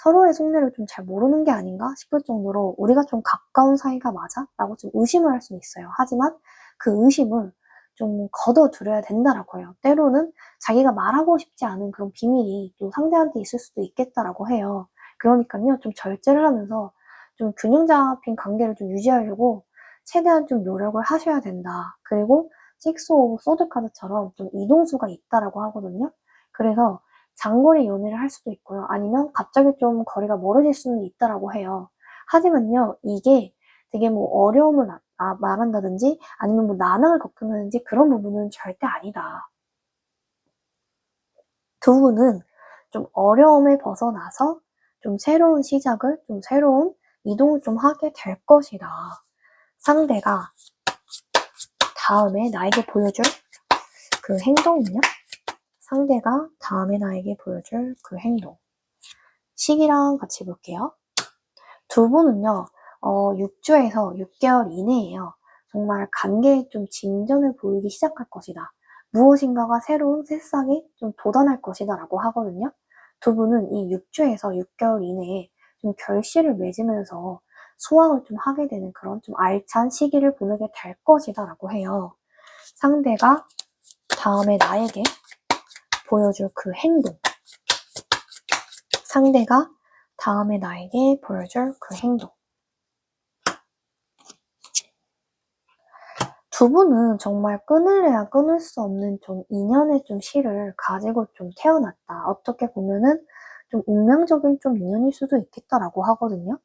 Speaker 1: 서로의 속내를 좀 잘 모르는 게 아닌가 싶을 정도로 우리가 좀 가까운 사이가 맞아? 라고 좀 의심을 할 수는 있어요. 하지만 그 의심을 좀 걷어들여야 된다라고 해요. 때로는 자기가 말하고 싶지 않은 그런 비밀이 또 상대한테 있을 수도 있겠다라고 해요. 그러니까요, 좀 절제를 하면서 좀 균형 잡힌 관계를 좀 유지하려고 최대한 좀 노력을 하셔야 된다. 그리고 식스 오브 소드 카드처럼 좀 이동수가 있다라고 하거든요. 그래서 장거리 연애를 할 수도 있고요. 아니면 갑자기 좀 거리가 멀어질 수는 있다라고 해요. 하지만요, 이게 되게 뭐 어려움을 말한다든지 아니면 뭐 난항을 겪는다든지 그런 부분은 절대 아니다. 두 분은 좀 어려움을 벗어나서 좀 새로운 시작을, 좀 새로운 이동을 좀 하게 될 것이다. 상대가 다음에 나에게 보여줄 그 행동은요? 상대가 다음에 나에게 보여줄 그 행동. 시기랑 같이 볼게요. 두 분은요, 6주에서 6개월 이내에요. 정말 관계에 좀 진전을 보이기 시작할 것이다. 무엇인가가 새로운 새싹이 좀 돋아날 것이다 라고 하거든요. 두 분은 이 6주에서 6개월 이내에 좀 결실을 맺으면서 소확을 좀 하게 되는 그런 좀 알찬 시기를 보내게 될 것이다 라고 해요. 상대가 다음에 나에게 보여줄 그 행동. 상대가 다음에 나에게 보여줄 그 행동. 두 분은 정말 끊을래야 끊을 수 없는 좀 인연의 좀 실을 가지고 좀 태어났다. 어떻게 보면은 좀 운명적인 좀 인연일 수도 있겠다라고 하거든요.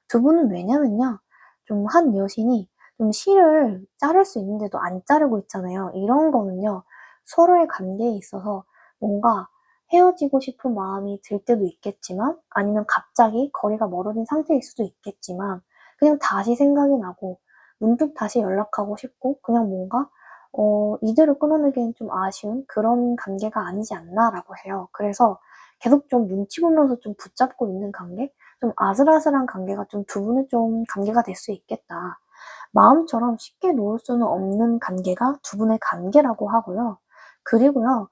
Speaker 1: 두 분은 왜냐면요. 좀 한 여신이 좀 실을 자를 수 있는데도 안 자르고 있잖아요. 이런 거는요. 서로의 관계에 있어서 뭔가 헤어지고 싶은 마음이 들 때도 있겠지만 아니면 갑자기 거리가 멀어진 상태일 수도 있겠지만 그냥 다시 생각이 나고 문득 다시 연락하고 싶고 그냥 뭔가 이대로 끊어내기엔 좀 아쉬운 그런 관계가 아니지 않나라고 해요. 그래서 계속 좀 눈치 보면서 좀 붙잡고 있는 관계? 좀 아슬아슬한 관계가 좀 두 분의 좀 관계가 될 수 있겠다. 마음처럼 쉽게 놓을 수는 없는 관계가 두 분의 관계라고 하고요. 그리고요,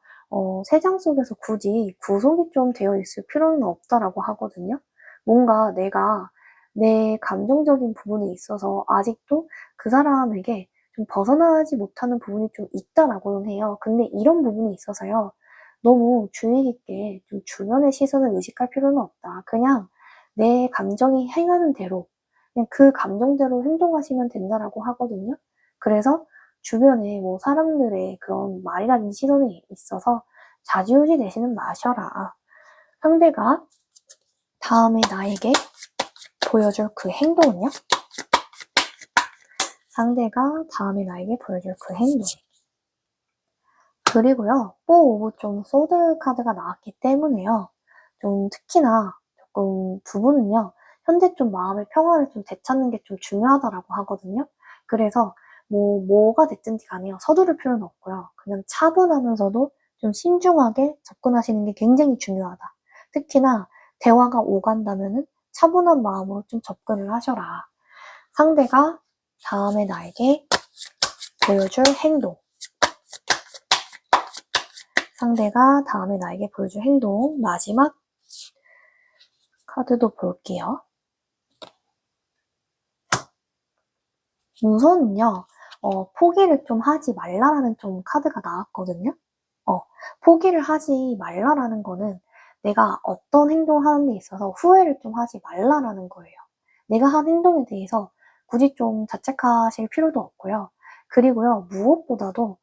Speaker 1: 세 장 속에서 굳이 구속이 좀 되어 있을 필요는 없다라고 하거든요. 뭔가 내가 내 감정적인 부분에 있어서 아직도 그 사람에게 좀 벗어나지 못하는 부분이 좀 있다라고는 해요. 근데 이런 부분에 있어서요. 너무 주의 깊게 좀 주변의 시선을 의식할 필요는 없다. 그냥 내 감정이 행하는 대로, 그냥 그 감정대로 행동하시면 된다라고 하거든요. 그래서 주변에 뭐 사람들의 그런 말이라든지 시선이 있어서 좌지우지 되지는 마셔라. 상대가 다음에 나에게 보여줄 그 행동은요? 상대가 다음에 나에게 보여줄 그 행동. 그리고요, 4 오브 좀 소드 카드가 나왔기 때문에요. 좀 특히나 조금 두 분은요, 현재 좀 마음의 평화를 좀 되찾는 게 좀 중요하다라고 하거든요. 그래서 뭐가 됐든지 간에요. 서두를 필요는 없고요. 그냥 차분하면서도 좀 신중하게 접근하시는 게 굉장히 중요하다. 특히나 대화가 오간다면은 차분한 마음으로 좀 접근을 하셔라. 상대가 다음에 나에게 보여줄 행동. 상대가 다음에 나에게 보여줄 행동. 마지막 카드도 볼게요. 우선은요, 포기를 좀 하지 말라라는 좀 카드가 나왔거든요. 포기를 하지 말라라는 거는 내가 어떤 행동을 하는 데 있어서 후회를 좀 하지 말라라는 거예요. 내가 한 행동에 대해서 굳이 좀 자책하실 필요도 없고요. 그리고요, 무엇보다도,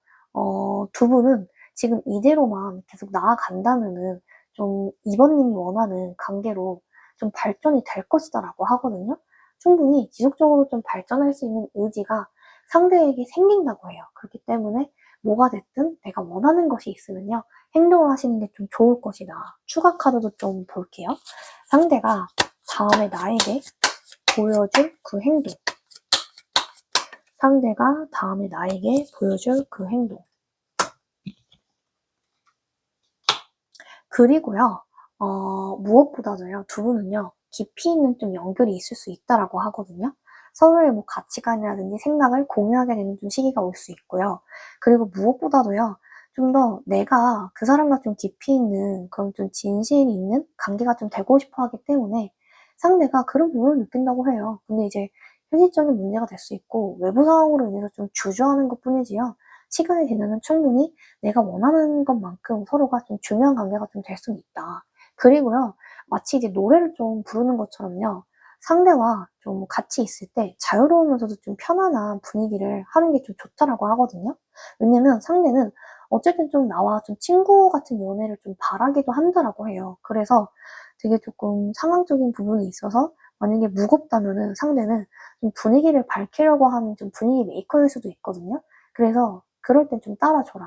Speaker 1: 두 분은 지금 이대로만 계속 나아간다면은 좀 이번님이 원하는 관계로 좀 발전이 될 것이다라고 하거든요. 충분히 지속적으로 좀 발전할 수 있는 의지가 상대에게 생긴다고 해요. 그렇기 때문에 뭐가 됐든 내가 원하는 것이 있으면요. 행동을 하시는 게 좀 좋을 것이다. 추가 카드도 좀 볼게요. 상대가 다음에 나에게 보여줄 그 행동. 상대가 다음에 나에게 보여줄 그 행동. 그리고요, 무엇보다도요, 두 분은요, 깊이 있는 좀 연결이 있을 수 있다라고 하거든요. 서로의 뭐 가치관이라든지 생각을 공유하게 되는 좀 시기가 올 수 있고요. 그리고 무엇보다도요, 좀 더 내가 그 사람과 좀 깊이 있는 그런 좀 진실이 있는 관계가 좀 되고 싶어 하기 때문에 상대가 그런 부분을 느낀다고 해요. 근데 이제 현실적인 문제가 될 수 있고 외부 상황으로 인해서 좀 주저하는 것 뿐이지요. 시간이 지나면 충분히 내가 원하는 것만큼 서로가 좀 중요한 관계가 좀 될 수는 있다. 그리고요, 마치 이제 노래를 좀 부르는 것처럼요, 상대와 좀 같이 있을 때 자유로우면서도 좀 편안한 분위기를 하는 게 좀 좋다라고 하거든요. 왜냐면 상대는 어쨌든 좀 나와 좀 친구 같은 연애를 좀 바라기도 한다라고 해요. 그래서 되게 조금 상황적인 부분에 있어서 만약에 무겁다면은 상대는 좀 분위기를 밝히려고 하는 좀 분위기 메이커일 수도 있거든요. 그래서 그럴 땐 좀 따라줘라.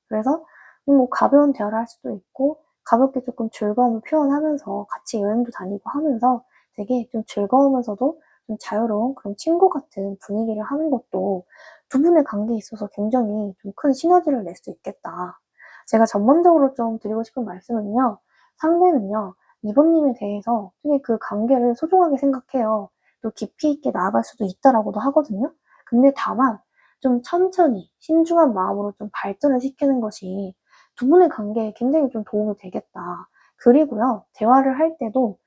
Speaker 1: 그래서 뭐 가벼운 대화를 할 수도 있고 가볍게 조금 즐거움을 표현하면서 같이 여행도 다니고 하면서 되게 좀 즐거우면서도 좀 자유로운 그런 친구 같은 분위기를 하는 것도 두 분의 관계에 있어서 굉장히 좀 큰 시너지를 낼 수 있겠다. 제가 전반적으로 좀 드리고 싶은 말씀은요. 상대는요. 이번님에 대해서 되게 그 관계를 소중하게 생각해요. 또 깊이 있게 나아갈 수도 있다라고도 하거든요. 근데 다만 좀 천천히 신중한 마음으로 좀 발전을 시키는 것이 두 분의 관계에 굉장히 좀 도움이 되겠다. 그리고요, 대화를 할 때도,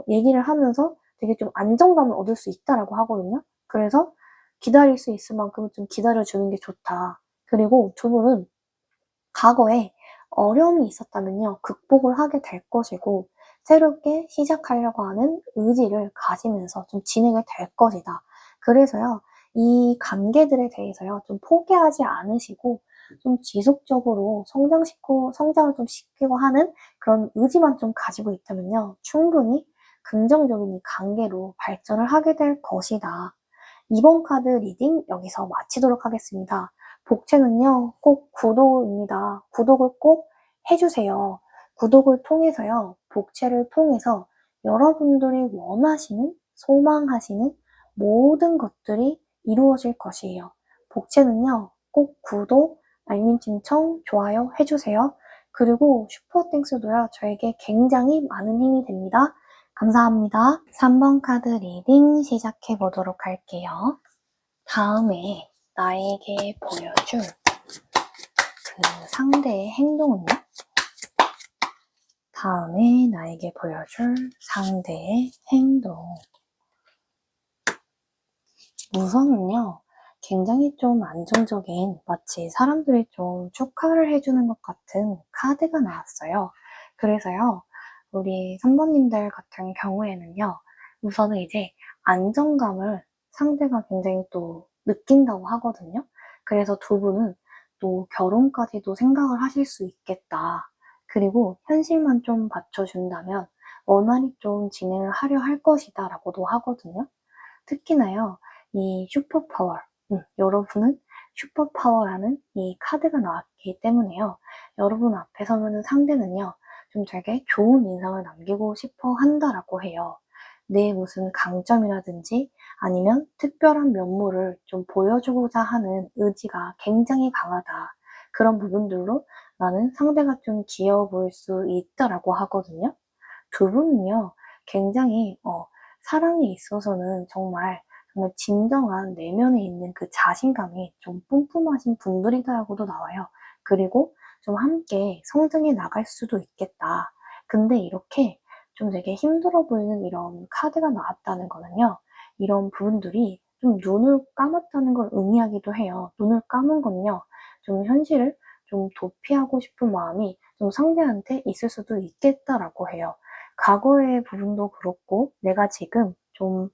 Speaker 1: 얘기를 하면서 되게 좀 안정감을 얻을 수 있다라고 하거든요. 그래서 기다릴 수 있을 만큼 좀 기다려주는 게 좋다. 그리고 두 분은 과거에 어려움이 있었다면요, 극복을 하게 될 것이고, 새롭게 시작하려고 하는 의지를 가지면서 좀 진행이 될 것이다. 그래서요, 이 관계들에 대해서요, 좀 포기하지 않으시고, 좀 지속적으로 성장을 좀 시키고 하는 그런 의지만 좀 가지고 있다면요, 충분히 긍정적인 이 관계로 발전을 하게 될 것이다. 이번 카드 리딩 여기서 마치도록 하겠습니다. 복채는요, 꼭 구독입니다. 구독을 꼭 해주세요. 구독을 통해서요, 복채를 통해서 여러분들이 원하시는, 소망하시는 모든 것들이 이루어질 것이에요. 복채는요, 꼭 구독, 알림 신청, 좋아요 해주세요. 그리고 슈퍼땡스도요, 저에게 굉장히 많은 힘이 됩니다. 감사합니다. 3번 카드 리딩 시작해 보도록 할게요. 다음에 나에게 보여줄 그 상대의 행동은요? 다음에 나에게 보여줄 상대의 행동. 우선은요, 굉장히 좀 안정적인 마치 사람들이 좀 축하를 해주는 것 같은 카드가 나왔어요. 그래서요, 우리 3번님들 같은 경우에는요, 우선은 이제 안정감을 상대가 굉장히 또 느낀다고 하거든요. 그래서 두 분은 또 결혼까지도 생각을 하실 수 있겠다. 그리고 현실만 좀 받쳐준다면 원활히 좀 진행을 하려 할 것이다 라고도 하거든요. 특히나요, 이 슈퍼파워, 여러분은 슈퍼파워라는 이 카드가 나왔기 때문에요. 여러분 앞에 서면은 상대는요, 좀 되게 좋은 인상을 남기고 싶어 한다라고 해요. 내 무슨 강점이라든지 아니면 특별한 면모를 좀 보여주고자 하는 의지가 굉장히 강하다. 그런 부분들로 나는 상대가 좀 귀여워 보일 수 있다라고 하거든요. 두 분은요, 굉장히, 사랑에 있어서는 정말 진정한 내면에 있는 그 자신감이 좀 뿜뿜하신 분들이다라고도 나와요. 그리고 좀 함께 성장해 나갈 수도 있겠다. 근데 이렇게 좀 되게 힘들어 보이는 이런 카드가 나왔다는 거는요. 이런 부분들이 좀 눈을 감았다는 걸 의미하기도 해요. 눈을 감은 건요. 좀 현실을 좀 도피하고 싶은 마음이 좀 상대한테 있을 수도 있겠다라고 해요. 과거의 부분도 그렇고 내가 지금 좀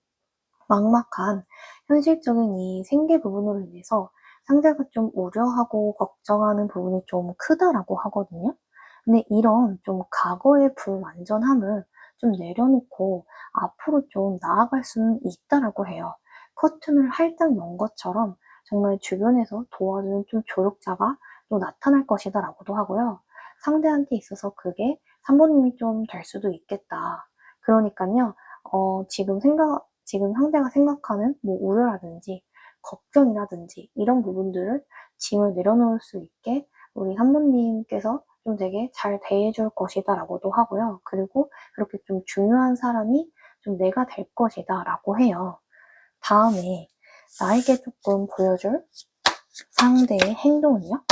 Speaker 1: 막막한 현실적인 이 생계 부분으로 인해서 상대가 좀 우려하고 걱정하는 부분이 좀 크다라고 하거든요. 근데 이런 좀 과거의 불완전함을 좀 내려놓고 앞으로 좀 나아갈 수는 있다라고 해요. 커튼을 활짝 연 것처럼 정말 주변에서 도와주는 좀 조력자가 또 나타날 것이다라고도 하고요. 상대한테 있어서 그게 산모님이 좀 될 수도 있겠다. 그러니까요, 지금 상대가 생각하는 뭐 우려라든지 걱정이라든지 이런 부분들을 짐을 내려놓을 수 있게 우리 산모님께서 좀 되게 잘 대해줄 것이다 라고도 하고요. 그리고 그렇게 좀 중요한 사람이 좀 내가 될 것이다 라고 해요. 다음에 나에게 조금 보여줄 상대의 행동은요?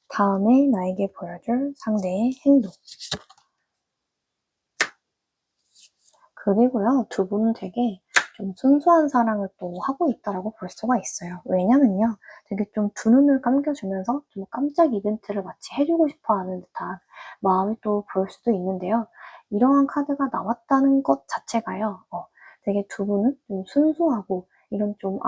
Speaker 1: 다음에 나에게 보여줄 상대의 행동. 그리고요, 두 분은 되게 좀 순수한 사랑을 또 하고 있다라고 볼 수가 있어요. 왜냐면요, 되게 좀 두 눈을 감겨주면서 좀 깜짝 이벤트를 마치 해주고 싶어 하는 듯한 마음이 또 보일 수도 있는데요. 이러한 카드가 나왔다는 것 자체가요, 되게 두 분은 좀 순수하고 이런 좀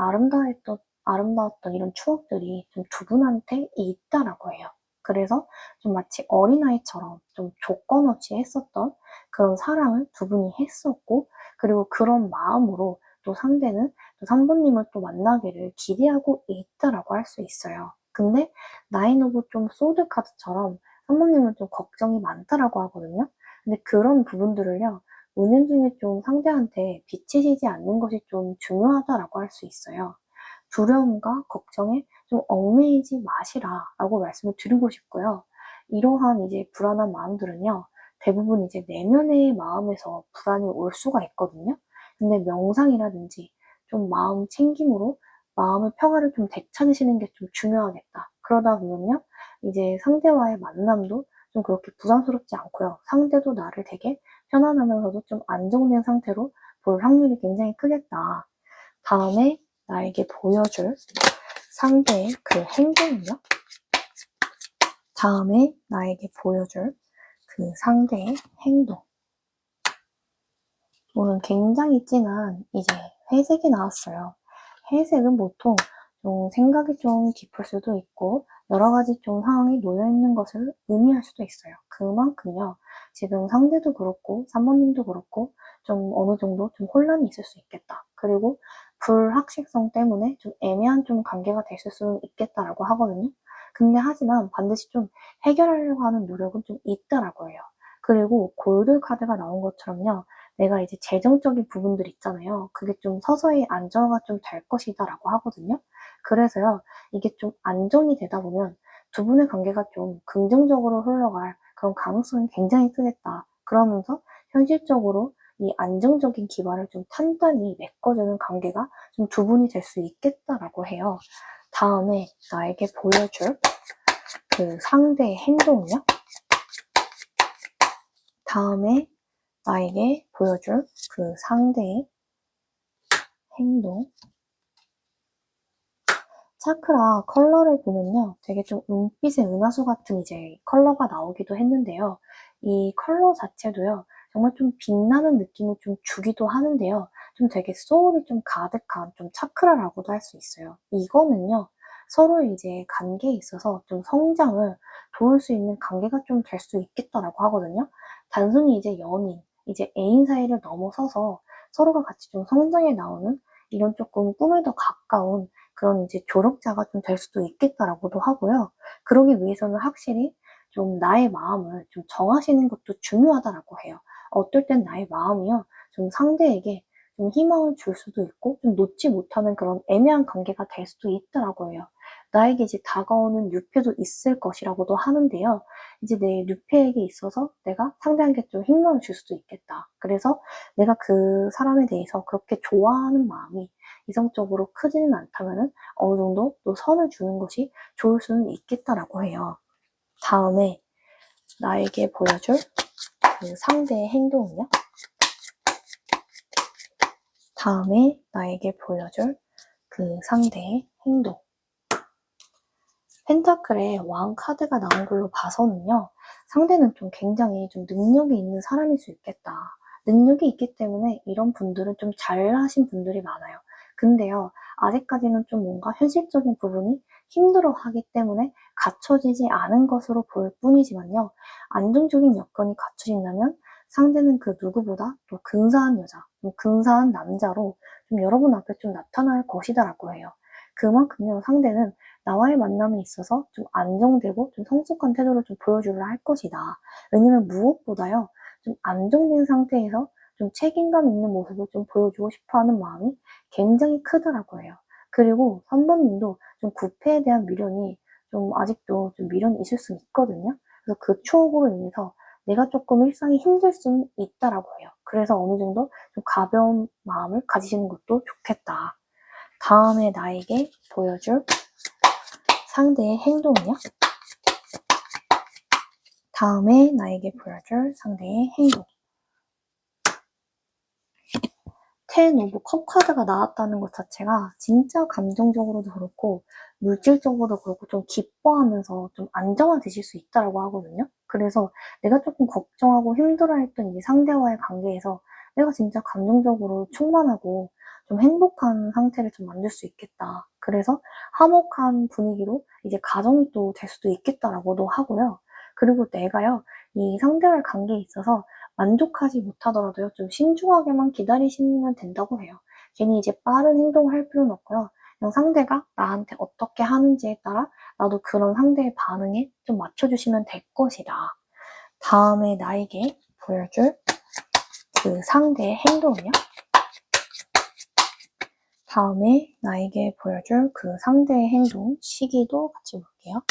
Speaker 1: 아름다웠던 이런 추억들이 좀 두 분한테 있다라고 해요. 그래서 좀 마치 어린아이처럼 좀 조건 없이 했었던 그런 사랑을 두 분이 했었고, 그리고 그런 마음으로 또 상대는 또 3번님을 또 만나기를 기대하고 있다라고 할 수 있어요. 근데 나인 오브 좀 소드 카드처럼 3번님은 좀 걱정이 많다라고 하거든요. 근데 그런 부분들을요, 은연중에 좀 상대한테 비치시지 않는 것이 좀 중요하다라고 할 수 있어요. 두려움과 걱정에 좀 얽매이지 마시라라고 말씀을 드리고 싶고요. 이러한 이제 불안한 마음들은요, 대부분 이제 내면의 마음에서 불안이 올 수가 있거든요. 근데 명상이라든지 좀 마음 챙김으로 마음의 평화를 좀 되찾으시는 게 좀 중요하겠다. 그러다 보면요, 이제 상대와의 만남도 좀 그렇게 부담스럽지 않고요. 상대도 나를 되게 편안하면서도 좀 안정된 상태로 볼 확률이 굉장히 크겠다. 다음에 나에게 보여줄 상대의 그 행동은요? 다음에 나에게 보여줄 그 상대의 행동. 오늘 굉장히 진한 이제 회색이 나왔어요. 회색은 보통 좀 생각이 좀 깊을 수도 있고 여러 가지 좀 상황이 놓여 있는 것을 의미할 수도 있어요. 그만큼요. 지금 상대도 그렇고 3번님도 그렇고 좀 어느 정도 좀 혼란이 있을 수 있겠다. 그리고 불확실성 때문에 좀 애매한 좀 관계가 됐을 수는 있겠다라고 하거든요. 근데 하지만 반드시 좀 해결하려고 하는 노력은 좀 있다라고 해요. 그리고 골드 카드가 나온 것처럼요. 내가 이제 재정적인 부분들 있잖아요. 그게 좀 서서히 안정화가 좀 될 것이다 라고 하거든요. 그래서요, 이게 좀 안정이 되다 보면 두 분의 관계가 좀 긍정적으로 흘러갈 그런 가능성이 굉장히 크겠다. 그러면서 현실적으로 이 안정적인 기반을 좀 단단히 메꿔주는 관계가 좀 두 분이 될 수 있겠다라고 해요. 다음에 나에게 보여줄 그 상대의 행동은요? 다음에 나에게 보여줄 그 상대의 행동. 차크라 컬러를 보면요. 되게 좀 은빛의 은하수 같은 이제 컬러가 나오기도 했는데요. 이 컬러 자체도요. 정말 좀 빛나는 느낌을 좀 주기도 하는데요. 좀 되게 소울이 좀 가득한 좀 차크라라고도 할 수 있어요. 이거는요. 서로의 이제 관계에 있어서 좀 성장을 도울 수 있는 관계가 좀 될 수 있겠다라고 하거든요. 단순히 이제 연인, 이제 애인 사이를 넘어서서 서로가 같이 좀 성장해 나오는 이런 조금 꿈에 더 가까운 그런 이제 조력자가 좀 될 수도 있겠다라고도 하고요. 그러기 위해서는 확실히 좀 나의 마음을 좀 정하시는 것도 중요하다라고 해요. 어떨 땐 나의 마음이요. 좀 상대에게 좀 희망을 줄 수도 있고 좀 놓지 못하는 그런 애매한 관계가 될 수도 있다라고 해요. 나에게 이제 다가오는 유패도 있을 것이라고도 하는데요. 이제 내 유패에게 있어서 내가 상대에게 좀 희망을 줄 수도 있겠다. 그래서 내가 그 사람에 대해서 그렇게 좋아하는 마음이 이성적으로 크지는 않다면은 어느 정도 또 선을 주는 것이 좋을 수는 있겠다라고 해요. 다음에 나에게 보여줄 그 상대의 행동은요? 다음에 나에게 보여줄 그 상대의 행동. 펜타클의 왕 카드가 나온 걸로 봐서는요, 상대는 좀 굉장히 좀 능력이 있는 사람일 수 있겠다. 능력이 있기 때문에 이런 분들은 좀 잘하신 분들이 많아요. 근데요, 아직까지는 좀 뭔가 현실적인 부분이 힘들어 하기 때문에 갖춰지지 않은 것으로 보일 뿐이지만요, 안정적인 여건이 갖춰진다면 상대는 그 누구보다 또 근사한 여자, 또 근사한 남자로 좀 여러분 앞에 좀 나타날 것이다라고 해요. 그만큼요, 상대는 나와의 만남에 있어서 좀 안정되고 좀 성숙한 태도를 좀 보여주려 할 것이다. 왜냐면 무엇보다요, 좀 안정된 상태에서 좀 책임감 있는 모습을 좀 보여주고 싶어 하는 마음이 굉장히 크더라고 해요. 그리고 3번님도 좀 구패에 대한 미련이 좀 아직도 좀 미련이 있을 수 있거든요. 그래서 그 추억으로 인해서 내가 조금 일상이 힘들 수는 있다라고 해요. 그래서 어느 정도 좀 가벼운 마음을 가지시는 것도 좋겠다. 다음에 나에게 보여줄 상대의 행동이요. 다음에 나에게 보여줄 상대의 행동. 텐 오브 컵 카드가 나왔다는 것 자체가 진짜 감정적으로도 그렇고 물질적으로도 그렇고 좀 기뻐하면서 좀 안정화되실 수 있다고 하거든요. 그래서 내가 조금 걱정하고 힘들어했던 이 상대와의 관계에서 내가 진짜 감정적으로 충만하고 좀 행복한 상태를 좀 만들 수 있겠다. 그래서 화목한 분위기로 이제 가정이 또 될 수도 있겠다라고도 하고요. 그리고 내가요, 이 상대와의 관계에 있어서 만족하지 못하더라도요, 좀 신중하게만 기다리시면 된다고 해요. 괜히 이제 빠른 행동을 할 필요는 없고요. 그냥 상대가 나한테 어떻게 하는지에 따라 나도 그런 상대의 반응에 좀 맞춰주시면 될 것이다. 다음에 나에게 보여줄 그 상대의 행동은요? 다음에 나에게 보여줄 그 상대의 행동, 시기도 같이 볼게요.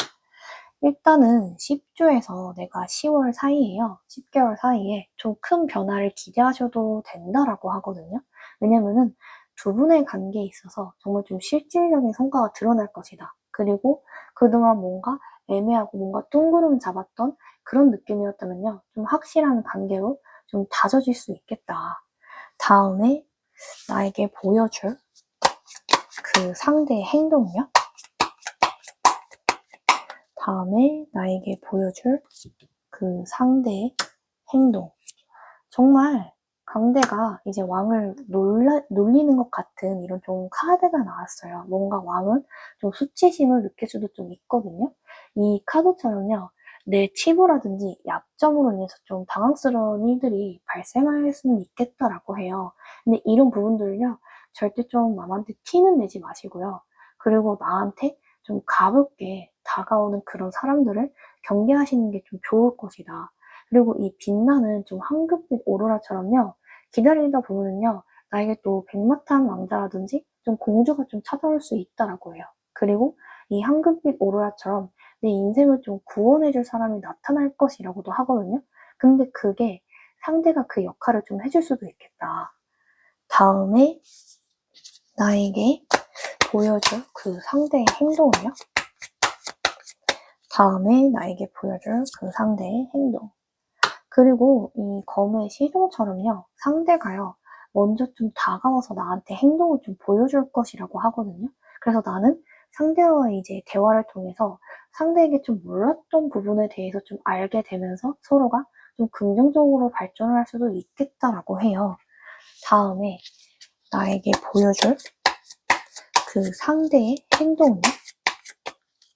Speaker 1: 일단은 10주에서 내가 10월 사이에요. 10개월 사이에 좀 큰 변화를 기대하셔도 된다라고 하거든요. 왜냐면은 두 분의 관계에 있어서 정말 좀 실질적인 성과가 드러날 것이다. 그리고 그동안 뭔가 애매하고 뭔가 뜬구름 잡았던 그런 느낌이었다면요. 좀 확실한 관계로 좀 다져질 수 있겠다. 다음에 나에게 보여줄 그 상대의 행동은요? 다음에 나에게 보여줄 그 상대의 행동. 정말 강대가 이제 왕을 놀리는 것 같은 이런 좀 카드가 나왔어요. 뭔가 왕은 좀 수치심을 느낄 수도 좀 있거든요. 이 카드처럼요, 내 치부라든지 약점으로 인해서 좀 당황스러운 일들이 발생할 수는 있겠다라고 해요. 근데 이런 부분들을요, 절대 좀 남한테 티는 내지 마시고요. 그리고 나한테 좀 가볍게 다가오는 그런 사람들을 경계하시는 게 좀 좋을 것이다. 그리고 이 빛나는 좀 황금빛 오로라처럼요, 기다리다 보면요, 나에게 또 백마탄 왕자라든지 좀 공주가 좀 찾아올 수 있다라고 해요. 그리고 이 황금빛 오로라처럼 내 인생을 좀 구원해줄 사람이 나타날 것이라고도 하거든요. 근데 그게 상대가 그 역할을 좀 해줄 수도 있겠다. 다음에 나에게 보여줄 그 상대의 행동을요. 다음에 나에게 보여줄 그 상대의 행동. 그리고 이 검의 시종처럼요, 상대가요, 먼저 좀 다가와서 나한테 행동을 좀 보여줄 것이라고 하거든요. 그래서 나는 상대와 이제 대화를 통해서 상대에게 좀 몰랐던 부분에 대해서 좀 알게 되면서 서로가 좀 긍정적으로 발전을 할 수도 있겠다라고 해요. 다음에 나에게 보여줄 그 상대의 행동은요?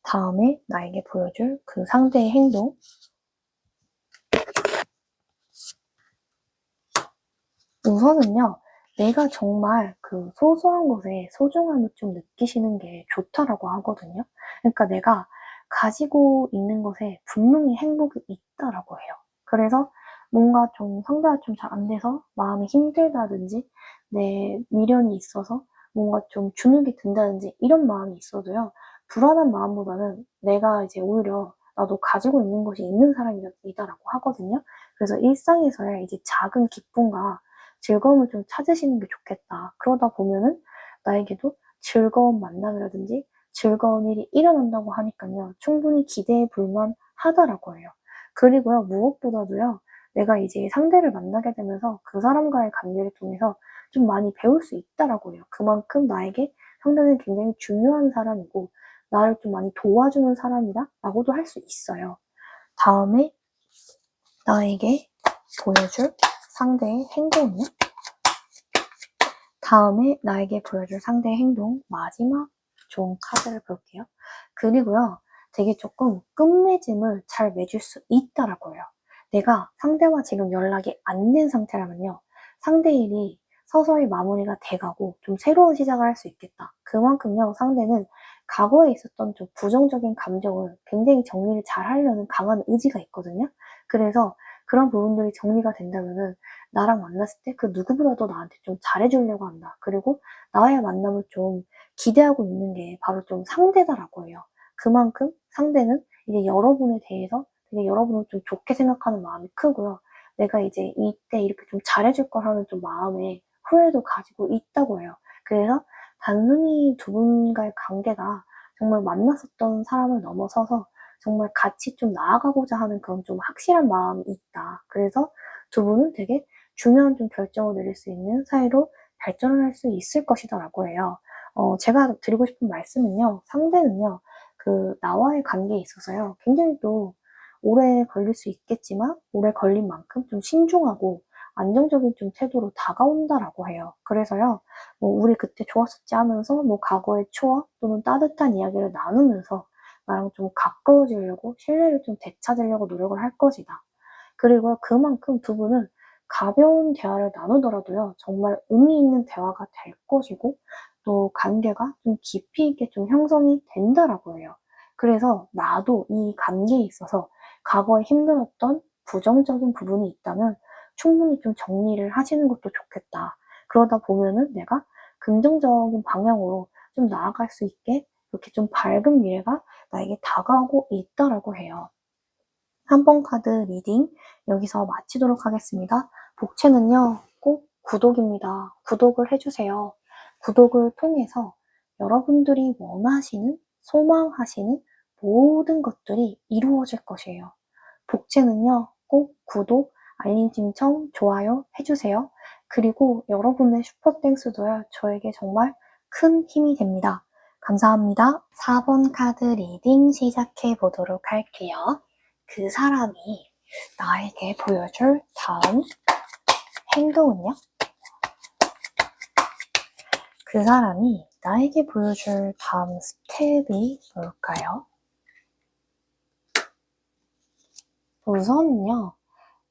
Speaker 1: 다음에 나에게 보여줄 그 상대의 행동. 우선은요, 내가 정말 그 소소한 것에 소중함을 좀 느끼시는 게 좋다라고 하거든요. 그러니까 내가 가지고 있는 것에 분명히 행복이 있다라고 해요. 그래서 뭔가 좀 상대가 좀 잘 안 돼서 마음이 힘들다든지 내 미련이 있어서 뭔가 좀 주눅이 든다든지 이런 마음이 있어도요. 불안한 마음보다는 내가 이제 오히려 나도 가지고 있는 것이 있는 사람이다라고 하거든요. 그래서 일상에서의 이제 작은 기쁨과 즐거움을 좀 찾으시는 게 좋겠다. 그러다 보면은 나에게도 즐거운 만남이라든지 즐거운 일이 일어난다고 하니까요. 충분히 기대해 볼 만하다라고 해요. 그리고요, 무엇보다도요, 내가 이제 상대를 만나게 되면서 그 사람과의 관계를 통해서 좀 많이 배울 수 있다라고 해요. 그만큼 나에게 상대는 굉장히 중요한 사람이고, 나를 좀 많이 도와주는 사람이다? 라고도 할 수 있어요. 다음에 나에게 보여줄 상대의 행동은요? 다음에 나에게 보여줄 상대의 행동, 마지막 좋은 카드를 볼게요. 그리고요, 되게 조금 끝맺음을 잘 맺을 수 있다라고 해요. 내가 상대와 지금 연락이 안 된 상태라면요, 상대 일이 서서히 마무리가 돼가고 좀 새로운 시작을 할 수 있겠다. 그만큼요, 상대는 과거에 있었던 좀 부정적인 감정을 굉장히 정리를 잘 하려는 강한 의지가 있거든요. 그래서 그런 부분들이 정리가 된다면은 나랑 만났을 때 그 누구보다도 나한테 좀 잘해주려고 한다. 그리고 나와의 만남을 좀 기대하고 있는 게 바로 좀 상대다라고 해요. 그만큼 상대는 이제 여러분에 대해서 되게 여러분을 좀 좋게 생각하는 마음이 크고요. 내가 이제 이때 이렇게 좀 잘해줄 걸 하는 좀 마음에 후회도 가지고 있다고 해요. 그래서 단순히 두 분과의 관계가 정말 만났었던 사람을 넘어서서 정말 같이 좀 나아가고자 하는 그런 좀 확실한 마음이 있다. 그래서 두 분은 되게 중요한 좀 결정을 내릴 수 있는 사이로 발전을 할 수 있을 것이다라고 해요. 제가 드리고 싶은 말씀은요, 상대는요, 그 나와의 관계에 있어서요, 굉장히 또 오래 걸릴 수 있겠지만 오래 걸린 만큼 좀 신중하고 안정적인 좀 태도로 다가온다라고 해요. 그래서요, 뭐 우리 그때 좋았었지 하면서 뭐 과거의 추억 또는 따뜻한 이야기를 나누면서 나랑 좀 가까워지려고 신뢰를 좀 되찾으려고 노력을 할 것이다. 그리고 그만큼 두 분은 가벼운 대화를 나누더라도요, 정말 의미 있는 대화가 될 것이고, 또 관계가 좀 깊이 있게 좀 형성이 된다라고 해요. 그래서 나도 이 관계에 있어서 과거에 힘들었던 부정적인 부분이 있다면 충분히 좀 정리를 하시는 것도 좋겠다. 그러다 보면은 내가 긍정적인 방향으로 좀 나아갈 수 있게 이렇게 좀 밝은 미래가 나에게 다가오고 있다라고 해요. 한 번 카드 리딩 여기서 마치도록 하겠습니다. 복채는요, 꼭 구독입니다. 구독을 해주세요. 구독을 통해서 여러분들이 원하시는, 소망하시는 모든 것들이 이루어질 것이에요. 복채는요, 꼭 구독, 알림 신청, 좋아요 해주세요. 그리고 여러분의 슈퍼땡스도요, 저에게 정말 큰 힘이 됩니다. 감사합니다. 4번 카드 리딩 시작해 보도록 할게요. 그 사람이 나에게 보여줄 다음 행동은요? 그 사람이 나에게 보여줄 다음 스텝이 뭘까요? 우선은요,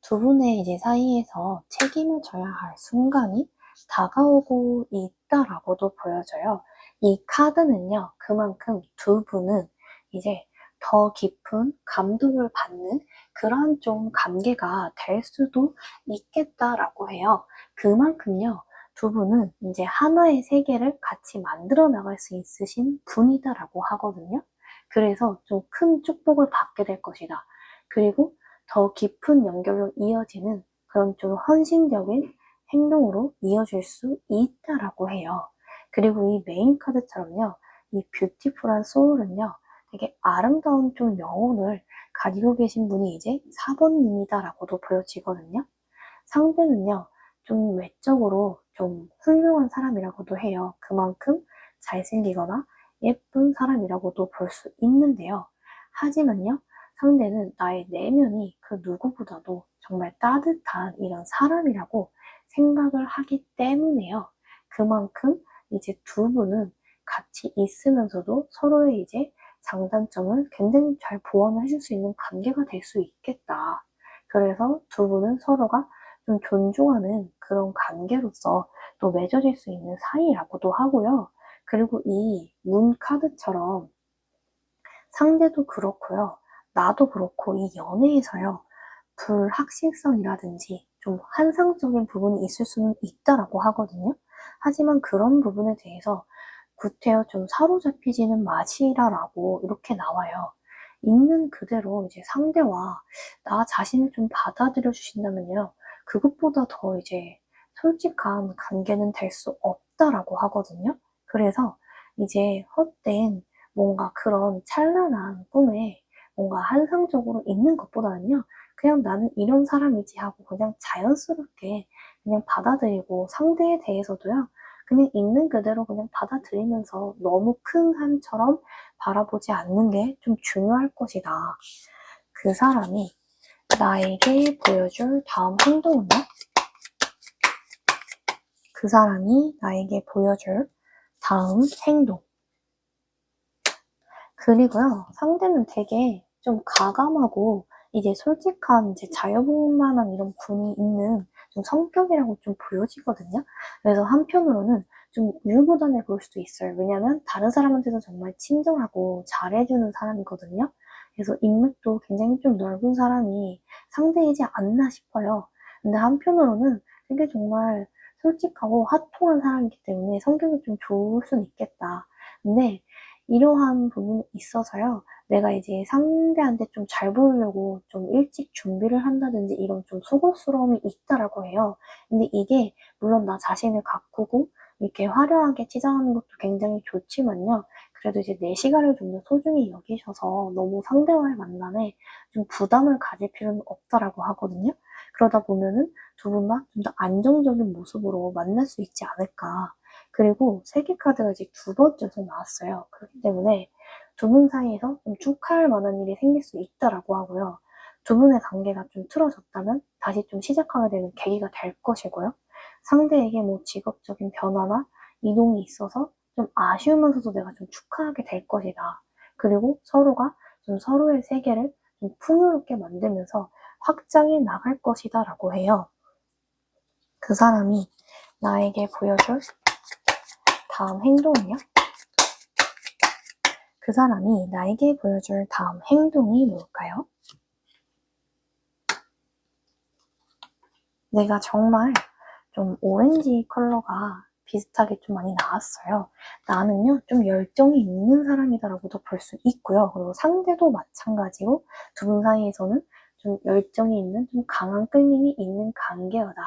Speaker 1: 두 분의 이제 사이에서 책임을 져야 할 순간이 다가오고 있다라고도 보여져요. 이 카드는요, 그만큼 두 분은 이제 더 깊은 감동을 받는 그런 좀 관계가 될 수도 있겠다라고 해요. 그만큼요, 두 분은 이제 하나의 세계를 같이 만들어 나갈 수 있으신 분이다라고 하거든요. 그래서 좀 큰 축복을 받게 될 것이다. 그리고 더 깊은 연결로 이어지는 그런 좀 헌신적인 행동으로 이어질 수 있다라고 해요. 그리고 이 메인 카드처럼요, 이 뷰티풀한 소울은요, 되게 아름다운 좀 영혼을 가지고 계신 분이 이제 4번님이다라고도 보여지거든요. 상대는요, 좀 외적으로 좀 훌륭한 사람이라고도 해요. 그만큼 잘생기거나 예쁜 사람이라고도 볼 수 있는데요. 하지만요, 상대는 나의 내면이 그 누구보다도 정말 따뜻한 이런 사람이라고 생각을 하기 때문에요. 그만큼 이제 두 분은 같이 있으면서도 서로의 이제 장단점을 굉장히 잘 보완을 해줄 수 있는 관계가 될 수 있겠다. 그래서 두 분은 서로가 좀 존중하는 그런 관계로서 또 맺어질 수 있는 사이라고도 하고요. 그리고 이 문 카드처럼 상대도 그렇고요. 나도 그렇고 이 연애에서요. 불확실성이라든지 좀 환상적인 부분이 있을 수는 있다라고 하거든요. 하지만 그런 부분에 대해서 구태여 좀 사로잡히지는 마시라라고 이렇게 나와요. 있는 그대로 이제 상대와 나 자신을 좀 받아들여 주신다면요. 그것보다 더 이제 솔직한 관계는 될 수 없다라고 하거든요. 그래서 이제 헛된 뭔가 그런 찬란한 꿈에 뭔가 환상적으로 있는 것보다는요. 그냥 나는 이런 사람이지 하고 그냥 자연스럽게 그냥 받아들이고 상대에 대해서도요. 그냥 있는 그대로 그냥 받아들이면서 너무 큰 산처럼 바라보지 않는 게 좀 중요할 것이다. 그 사람이 나에게 보여줄 다음 행동은요? 그 사람이 나에게 보여줄 다음 행동. 그리고요, 상대는 되게 좀 가감하고 이제 솔직한 이제 자유분만한 이런 분이 있는 좀 성격이라고 좀 보여지거든요. 그래서 한편으로는 좀 유부단해 보일 수도 있어요. 왜냐면 다른 사람한테도 정말 친절하고 잘해주는 사람이거든요. 그래서 인맥도 굉장히 좀 넓은 사람이 상대이지 않나 싶어요. 근데 한편으로는 되게 정말 솔직하고 화통한 사람이기 때문에 성격이 좀 좋을 수는 있겠다. 근데 이러한 부분에 있어서요. 내가 이제 상대한테 좀 잘 보이려고 좀 일찍 준비를 한다든지 이런 좀 수고스러움이 있다라고 해요. 근데 이게 물론 나 자신을 가꾸고 이렇게 화려하게 치장하는 것도 굉장히 좋지만요. 그래도 이제 내 시간을 좀 더 소중히 여기셔서 너무 상대와의 만남에 좀 부담을 가질 필요는 없다라고 하거든요. 그러다 보면은 두 분만 좀 더 안정적인 모습으로 만날 수 있지 않을까. 그리고 세계 카드가 이제 두 번째로 나왔어요. 그렇기 때문에 두 분 사이에서 좀 축하할 만한 일이 생길 수 있다라고 하고요. 두 분의 관계가 좀 틀어졌다면 다시 좀 시작하게 되는 계기가 될 것이고요. 상대에게 뭐 직업적인 변화나 이동이 있어서 좀 아쉬우면서도 내가 좀 축하하게 될 것이다. 그리고 서로가 좀 서로의 세계를 좀 풍요롭게 만들면서 확장해 나갈 것이다 라고 해요. 그 사람이 나에게 보여줄 다음 행동은요? 그 사람이 나에게 보여줄 다음 행동이 뭘까요? 내가 정말 좀 오렌지 컬러가 비슷하게 좀 많이 나왔어요. 나는요, 좀 열정이 있는 사람이다라고도 볼 수 있고요. 그리고 상대도 마찬가지로 두 분 사이에서는 좀 열정이 있는, 좀 강한 끌림이 있는 관계여다.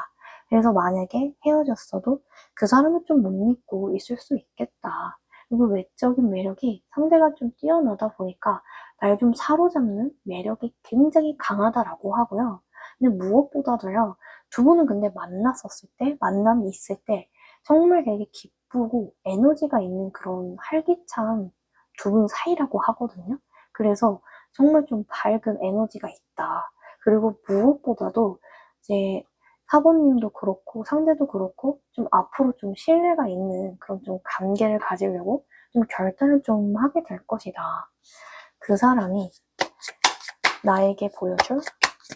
Speaker 1: 그래서 만약에 헤어졌어도 그 사람을 좀 못 믿고 있을 수 있겠다. 그리고 외적인 매력이 상대가 좀 뛰어나다 보니까 날 좀 사로잡는 매력이 굉장히 강하다라고 하고요. 근데 무엇보다도요, 두 분은 근데 만났었을 때, 만남이 있을 때 정말 되게 기쁘고 에너지가 있는 그런 활기찬 두 분 사이라고 하거든요. 그래서 정말 좀 밝은 에너지가 있다. 그리고 무엇보다도 이제 사모님도 그렇고 상대도 그렇고 좀 앞으로 좀 신뢰가 있는 그런 좀 관계를 가지려고 좀 결단을 좀 하게 될 것이다. 그 사람이 나에게 보여줄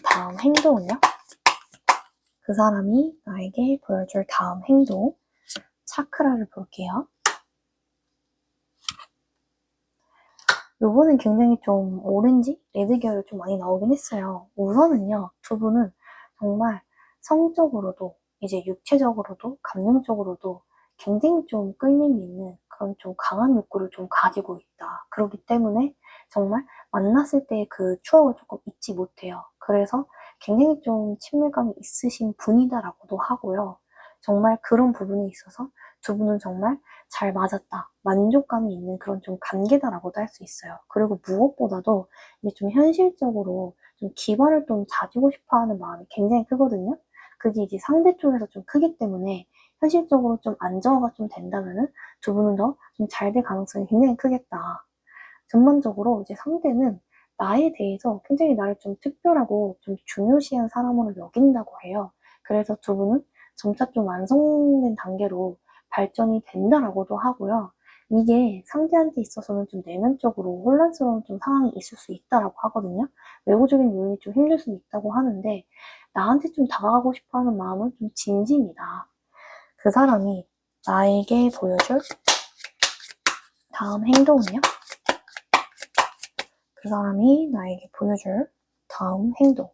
Speaker 1: 다음 행동은요? 그 사람이 나에게 보여줄 다음 행동, 차크라를 볼게요. 요번엔 굉장히 좀 오렌지, 레드 계열 좀 많이 나오긴 했어요. 우선은요, 두 분은 정말 성적으로도, 이제 육체적으로도, 감정적으로도 굉장히 좀 끌림이 있는 그런 좀 강한 욕구를 좀 가지고 있다. 그렇기 때문에 정말 만났을 때의 그 추억을 조금 잊지 못해요. 그래서 굉장히 좀 친밀감이 있으신 분이다라고도 하고요. 정말 그런 부분에 있어서 두 분은 정말 잘 맞았다. 만족감이 있는 그런 좀 관계다라고도 할 수 있어요. 그리고 무엇보다도 이제 좀 현실적으로 좀 기반을 좀 다지고 싶어 하는 마음이 굉장히 크거든요. 그게 이제 상대 쪽에서 좀 크기 때문에 현실적으로 좀 안정화가 좀 된다면은 두 분은 더 좀 잘 될 가능성이 굉장히 크겠다. 전반적으로 이제 상대는 나에 대해서 굉장히 나를 좀 특별하고 좀 중요시한 사람으로 여긴다고 해요. 그래서 두 분은 점차 좀 완성된 단계로 발전이 된다라고도 하고요. 이게 상대한테 있어서는 좀 내면적으로 혼란스러운 좀 상황이 있을 수 있다라고 하거든요. 외부적인 요인이 좀 힘들 수는 있다고 하는데 나한테 좀 다가가고 싶어 하는 마음은 좀 진심이다. 그 사람이 나에게 보여줄 다음 행동은요? 그 사람이 나에게 보여줄 다음 행동.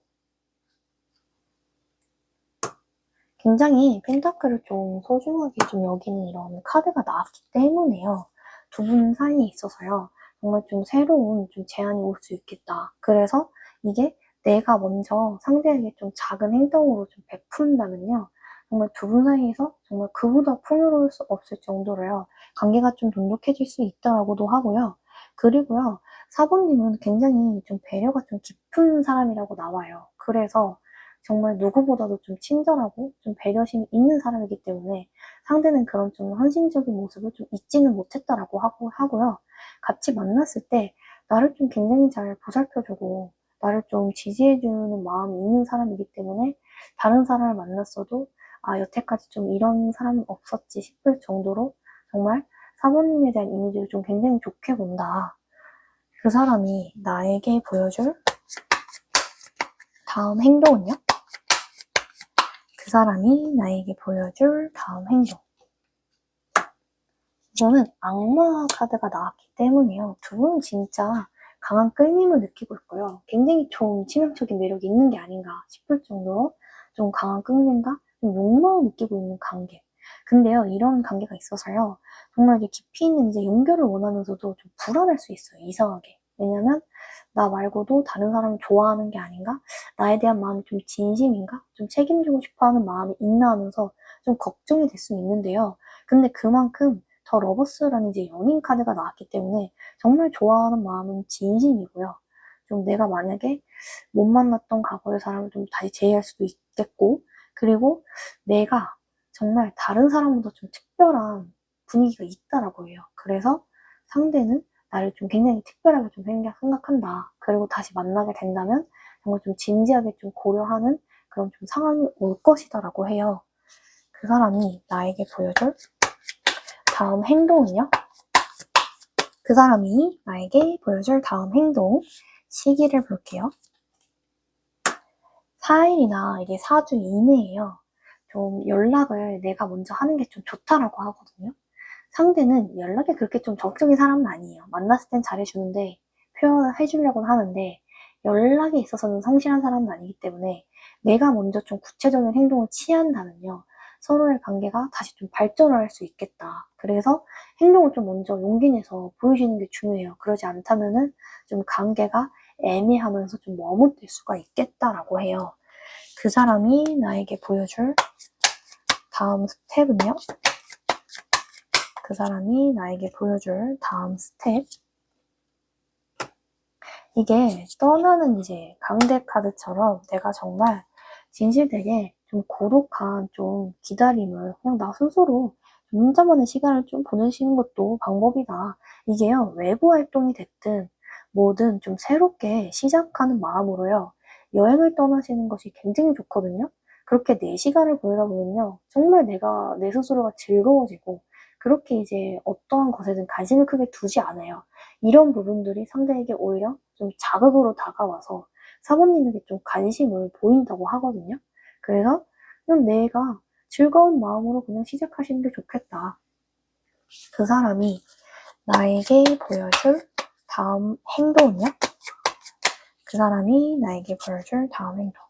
Speaker 1: 굉장히 펜타클을 좀 소중하게 좀 여기는 이런 카드가 나왔기 때문에요. 두 분 사이에 있어서요. 정말 좀 새로운 좀 제안이 올 수 있겠다. 그래서 이게 내가 먼저 상대에게 좀 작은 행동으로 좀 베푼다면요. 정말 두 분 사이에서 정말 그보다 풍요로울 수 없을 정도로요. 관계가 좀 돈독해질 수 있다고도 하고요. 그리고요. 사부님은 굉장히 좀 배려가 좀 깊은 사람이라고 나와요. 그래서 정말 누구보다도 좀 친절하고 좀 배려심이 있는 사람이기 때문에 상대는 그런 좀 헌신적인 모습을 좀 잊지는 못했다라고 하고요. 같이 만났을 때 나를 좀 굉장히 잘 보살펴주고 나를 좀 지지해주는 마음이 있는 사람이기 때문에 다른 사람을 만났어도 아, 여태까지 좀 이런 사람은 없었지 싶을 정도로 정말 사모님에 대한 이미지를 좀 굉장히 좋게 본다. 그 사람이 나에게 보여줄 다음 행동은요? 그 사람이 나에게 보여줄 다음 행동. 이거는 악마 카드가 나왔기 때문에요. 두 분은 진짜 강한 끌림을 느끼고 있고요. 굉장히 좀 치명적인 매력이 있는 게 아닌가 싶을 정도로 좀 강한 끌림과 좀 욕망을 느끼고 있는 관계. 근데요, 이런 관계가 있어서요. 정말 이게 깊이 있는 이제 연결을 원하면서도 좀 불안할 수 있어요. 이상하게. 왜냐면 나 말고도 다른 사람을 좋아하는 게 아닌가? 나에 대한 마음이 좀 진심인가? 좀 책임지고 싶어 하는 마음이 있나 하면서 좀 걱정이 될 수 있는데요. 근데 그만큼 더 러버스라는 이제 연인 카드가 나왔기 때문에 정말 좋아하는 마음은 진심이고요. 좀 내가 만약에 못 만났던 과거의 사람을 좀 다시 재회할 수도 있겠고, 그리고 내가 정말 다른 사람보다 좀 특별한 분위기가 있다라고 해요. 그래서 상대는 나를 좀 굉장히 특별하게 좀 생각한다. 그리고 다시 만나게 된다면 정말 좀 진지하게 좀 고려하는 그런 좀 상황이 올 것이다라고 해요. 그 사람이 나에게 보여줄 다음 행동은요? 그 사람이 나에게 보여줄 다음 행동 시기를 볼게요. 4일이나 이게 4주 이내에요. 좀 연락을 내가 먼저 하는 게 좀 좋다라고 하거든요. 상대는 연락에 그렇게 좀 적극적인 사람은 아니에요. 만났을 땐 잘해주는데 표현을 해주려고는 하는데 연락에 있어서는 성실한 사람은 아니기 때문에 내가 먼저 좀 구체적인 행동을 취한다면요. 서로의 관계가 다시 좀 발전을 할 수 있겠다. 그래서 행동을 좀 먼저 용기 내서 보여주는 게 중요해요. 그러지 않다면은 좀 관계가 애매하면서 좀 머뭇될 수가 있겠다라고 해요. 그 사람이 나에게 보여줄 다음 스텝은요. 그 사람이 나에게 보여줄 다음 스텝. 이게 떠나는 이제 강대 카드처럼 내가 정말 진실되게 좀 고독한 좀 기다림을 그냥 나 스스로 혼자만의 시간을 좀 보내시는 것도 방법이다. 이게요, 외부 활동이 됐든 뭐든 좀 새롭게 시작하는 마음으로요, 여행을 떠나시는 것이 굉장히 좋거든요. 그렇게 내 시간을 보내다 보면요, 정말 내가 내 스스로가 즐거워지고 그렇게 이제 어떠한 것에든 관심을 크게 두지 않아요. 이런 부분들이 상대에게 오히려 좀 자극으로 다가와서 사모님에게 좀 관심을 보인다고 하거든요. 그래서 그냥 내가 즐거운 마음으로 그냥 시작하시는 게 좋겠다. 그 사람이 나에게 보여줄 다음 행동은요? 그 사람이 나에게 보여줄 다음 행동.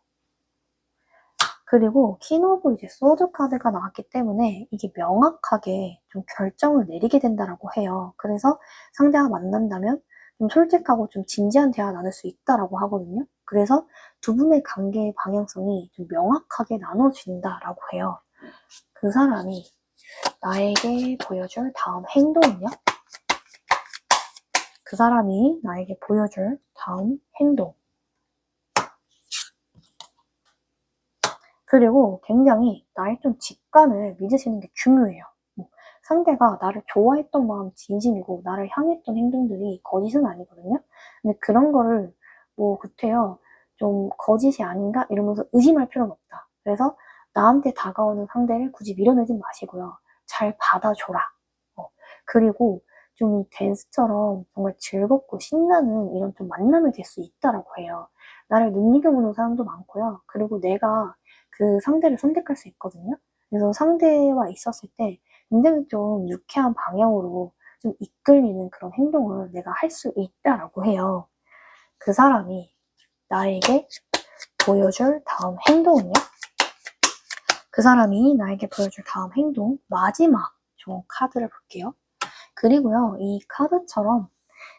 Speaker 1: 그리고 퀸 오브 이제 소드 카드가 나왔기 때문에 이게 명확하게 좀 결정을 내리게 된다라고 해요. 그래서 상대와 만난다면 좀 솔직하고 좀 진지한 대화 나눌 수 있다라고 하거든요. 그래서 두 분의 관계의 방향성이 좀 명확하게 나눠진다라고 해요. 그 사람이 나에게 보여줄 다음 행동은요? 그 사람이 나에게 보여줄 다음 행동. 그리고 굉장히 나의 좀 직관을 믿으시는 게 중요해요. 뭐 상대가 나를 좋아했던 마음이 진심이고 나를 향했던 행동들이 거짓은 아니거든요. 근데 그런 거를 뭐 구태여 좀 거짓이 아닌가 이러면서 의심할 필요는 없다. 그래서 나한테 다가오는 상대를 굳이 밀어내지 마시고요. 잘 받아줘라. 어, 그리고 좀 이 댄스처럼 정말 즐겁고 신나는 이런 좀 만남이 될 수 있다라고 해요. 나를 눈여겨보는 사람도 많고요. 그리고 내가 그 상대를 선택할 수 있거든요. 그래서 상대와 있었을 때 굉장히 좀 유쾌한 방향으로 좀 이끌리는 그런 행동을 내가 할 수 있다라고 해요. 그 사람이 나에게 보여줄 다음 행동은요? 그 사람이 나에게 보여줄 다음 행동, 마지막 좀 카드를 볼게요. 그리고요, 이 카드처럼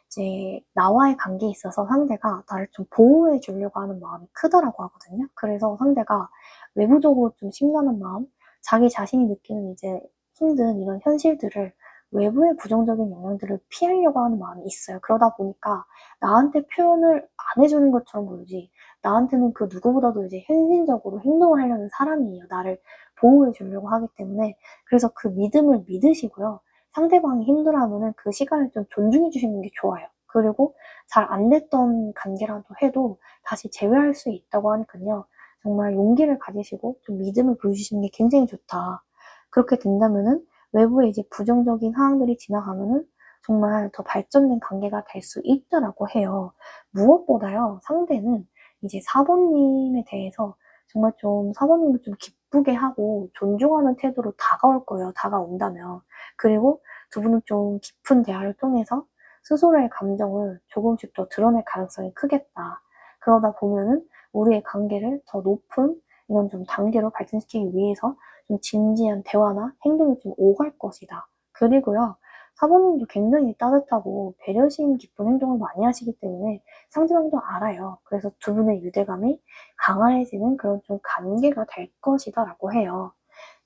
Speaker 1: 이제 나와의 관계에 있어서 상대가 나를 좀 보호해 주려고 하는 마음이 크다라고 하거든요. 그래서 상대가 외부적으로 좀 심란한 마음, 자기 자신이 느끼는 이제 힘든 이런 현실들을 외부의 부정적인 영향들을 피하려고 하는 마음이 있어요. 그러다 보니까 나한테 표현을 안 해주는 것처럼 보이지, 나한테는 그 누구보다도 이제 현실적으로 행동을 하려는 사람이에요. 나를 보호해 주려고 하기 때문에. 그래서 그 믿음을 믿으시고요. 상대방이 힘들어하면은 그 시간을 좀 존중해 주시는 게 좋아요. 그리고 잘 안 됐던 관계라도 해도 다시 재회할 수 있다고 하니까요. 정말 용기를 가지시고 좀 믿음을 보여주시는 게 굉장히 좋다. 그렇게 된다면은 외부에 이제 부정적인 상황들이 지나가면은 정말 더 발전된 관계가 될 수 있다라고 해요. 무엇보다요, 상대는 이제 사모님에 대해서 정말 좀 사모님을 좀 기쁘게 하고 존중하는 태도로 다가올 거예요. 다가온다면. 그리고 두 분은 좀 깊은 대화를 통해서 스스로의 감정을 조금씩 더 드러낼 가능성이 크겠다. 그러다 보면은 우리의 관계를 더 높은 이런 좀 단계로 발전시키기 위해서 좀 진지한 대화나 행동이 좀 오갈 것이다. 그리고요, 사모님도 굉장히 따뜻하고 배려심 깊은 행동을 많이 하시기 때문에 상대방도 알아요. 그래서 두 분의 유대감이 강화해지는 그런 좀 관계가 될 것이다 라고 해요.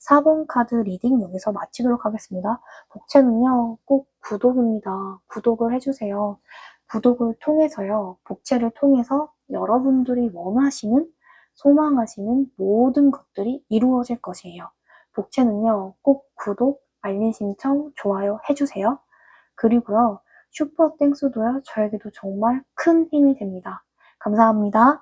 Speaker 1: 4번 카드 리딩 여기서 마치도록 하겠습니다. 복채는요, 꼭 구독입니다. 구독을 해주세요. 구독을 통해서요, 복채를 통해서 여러분들이 원하시는, 소망하시는 모든 것들이 이루어질 것이에요. 복채는요, 꼭 구독, 알림 신청, 좋아요 해주세요. 그리고요, 슈퍼 땡스도요, 저에게도 정말 큰 힘이 됩니다. 감사합니다.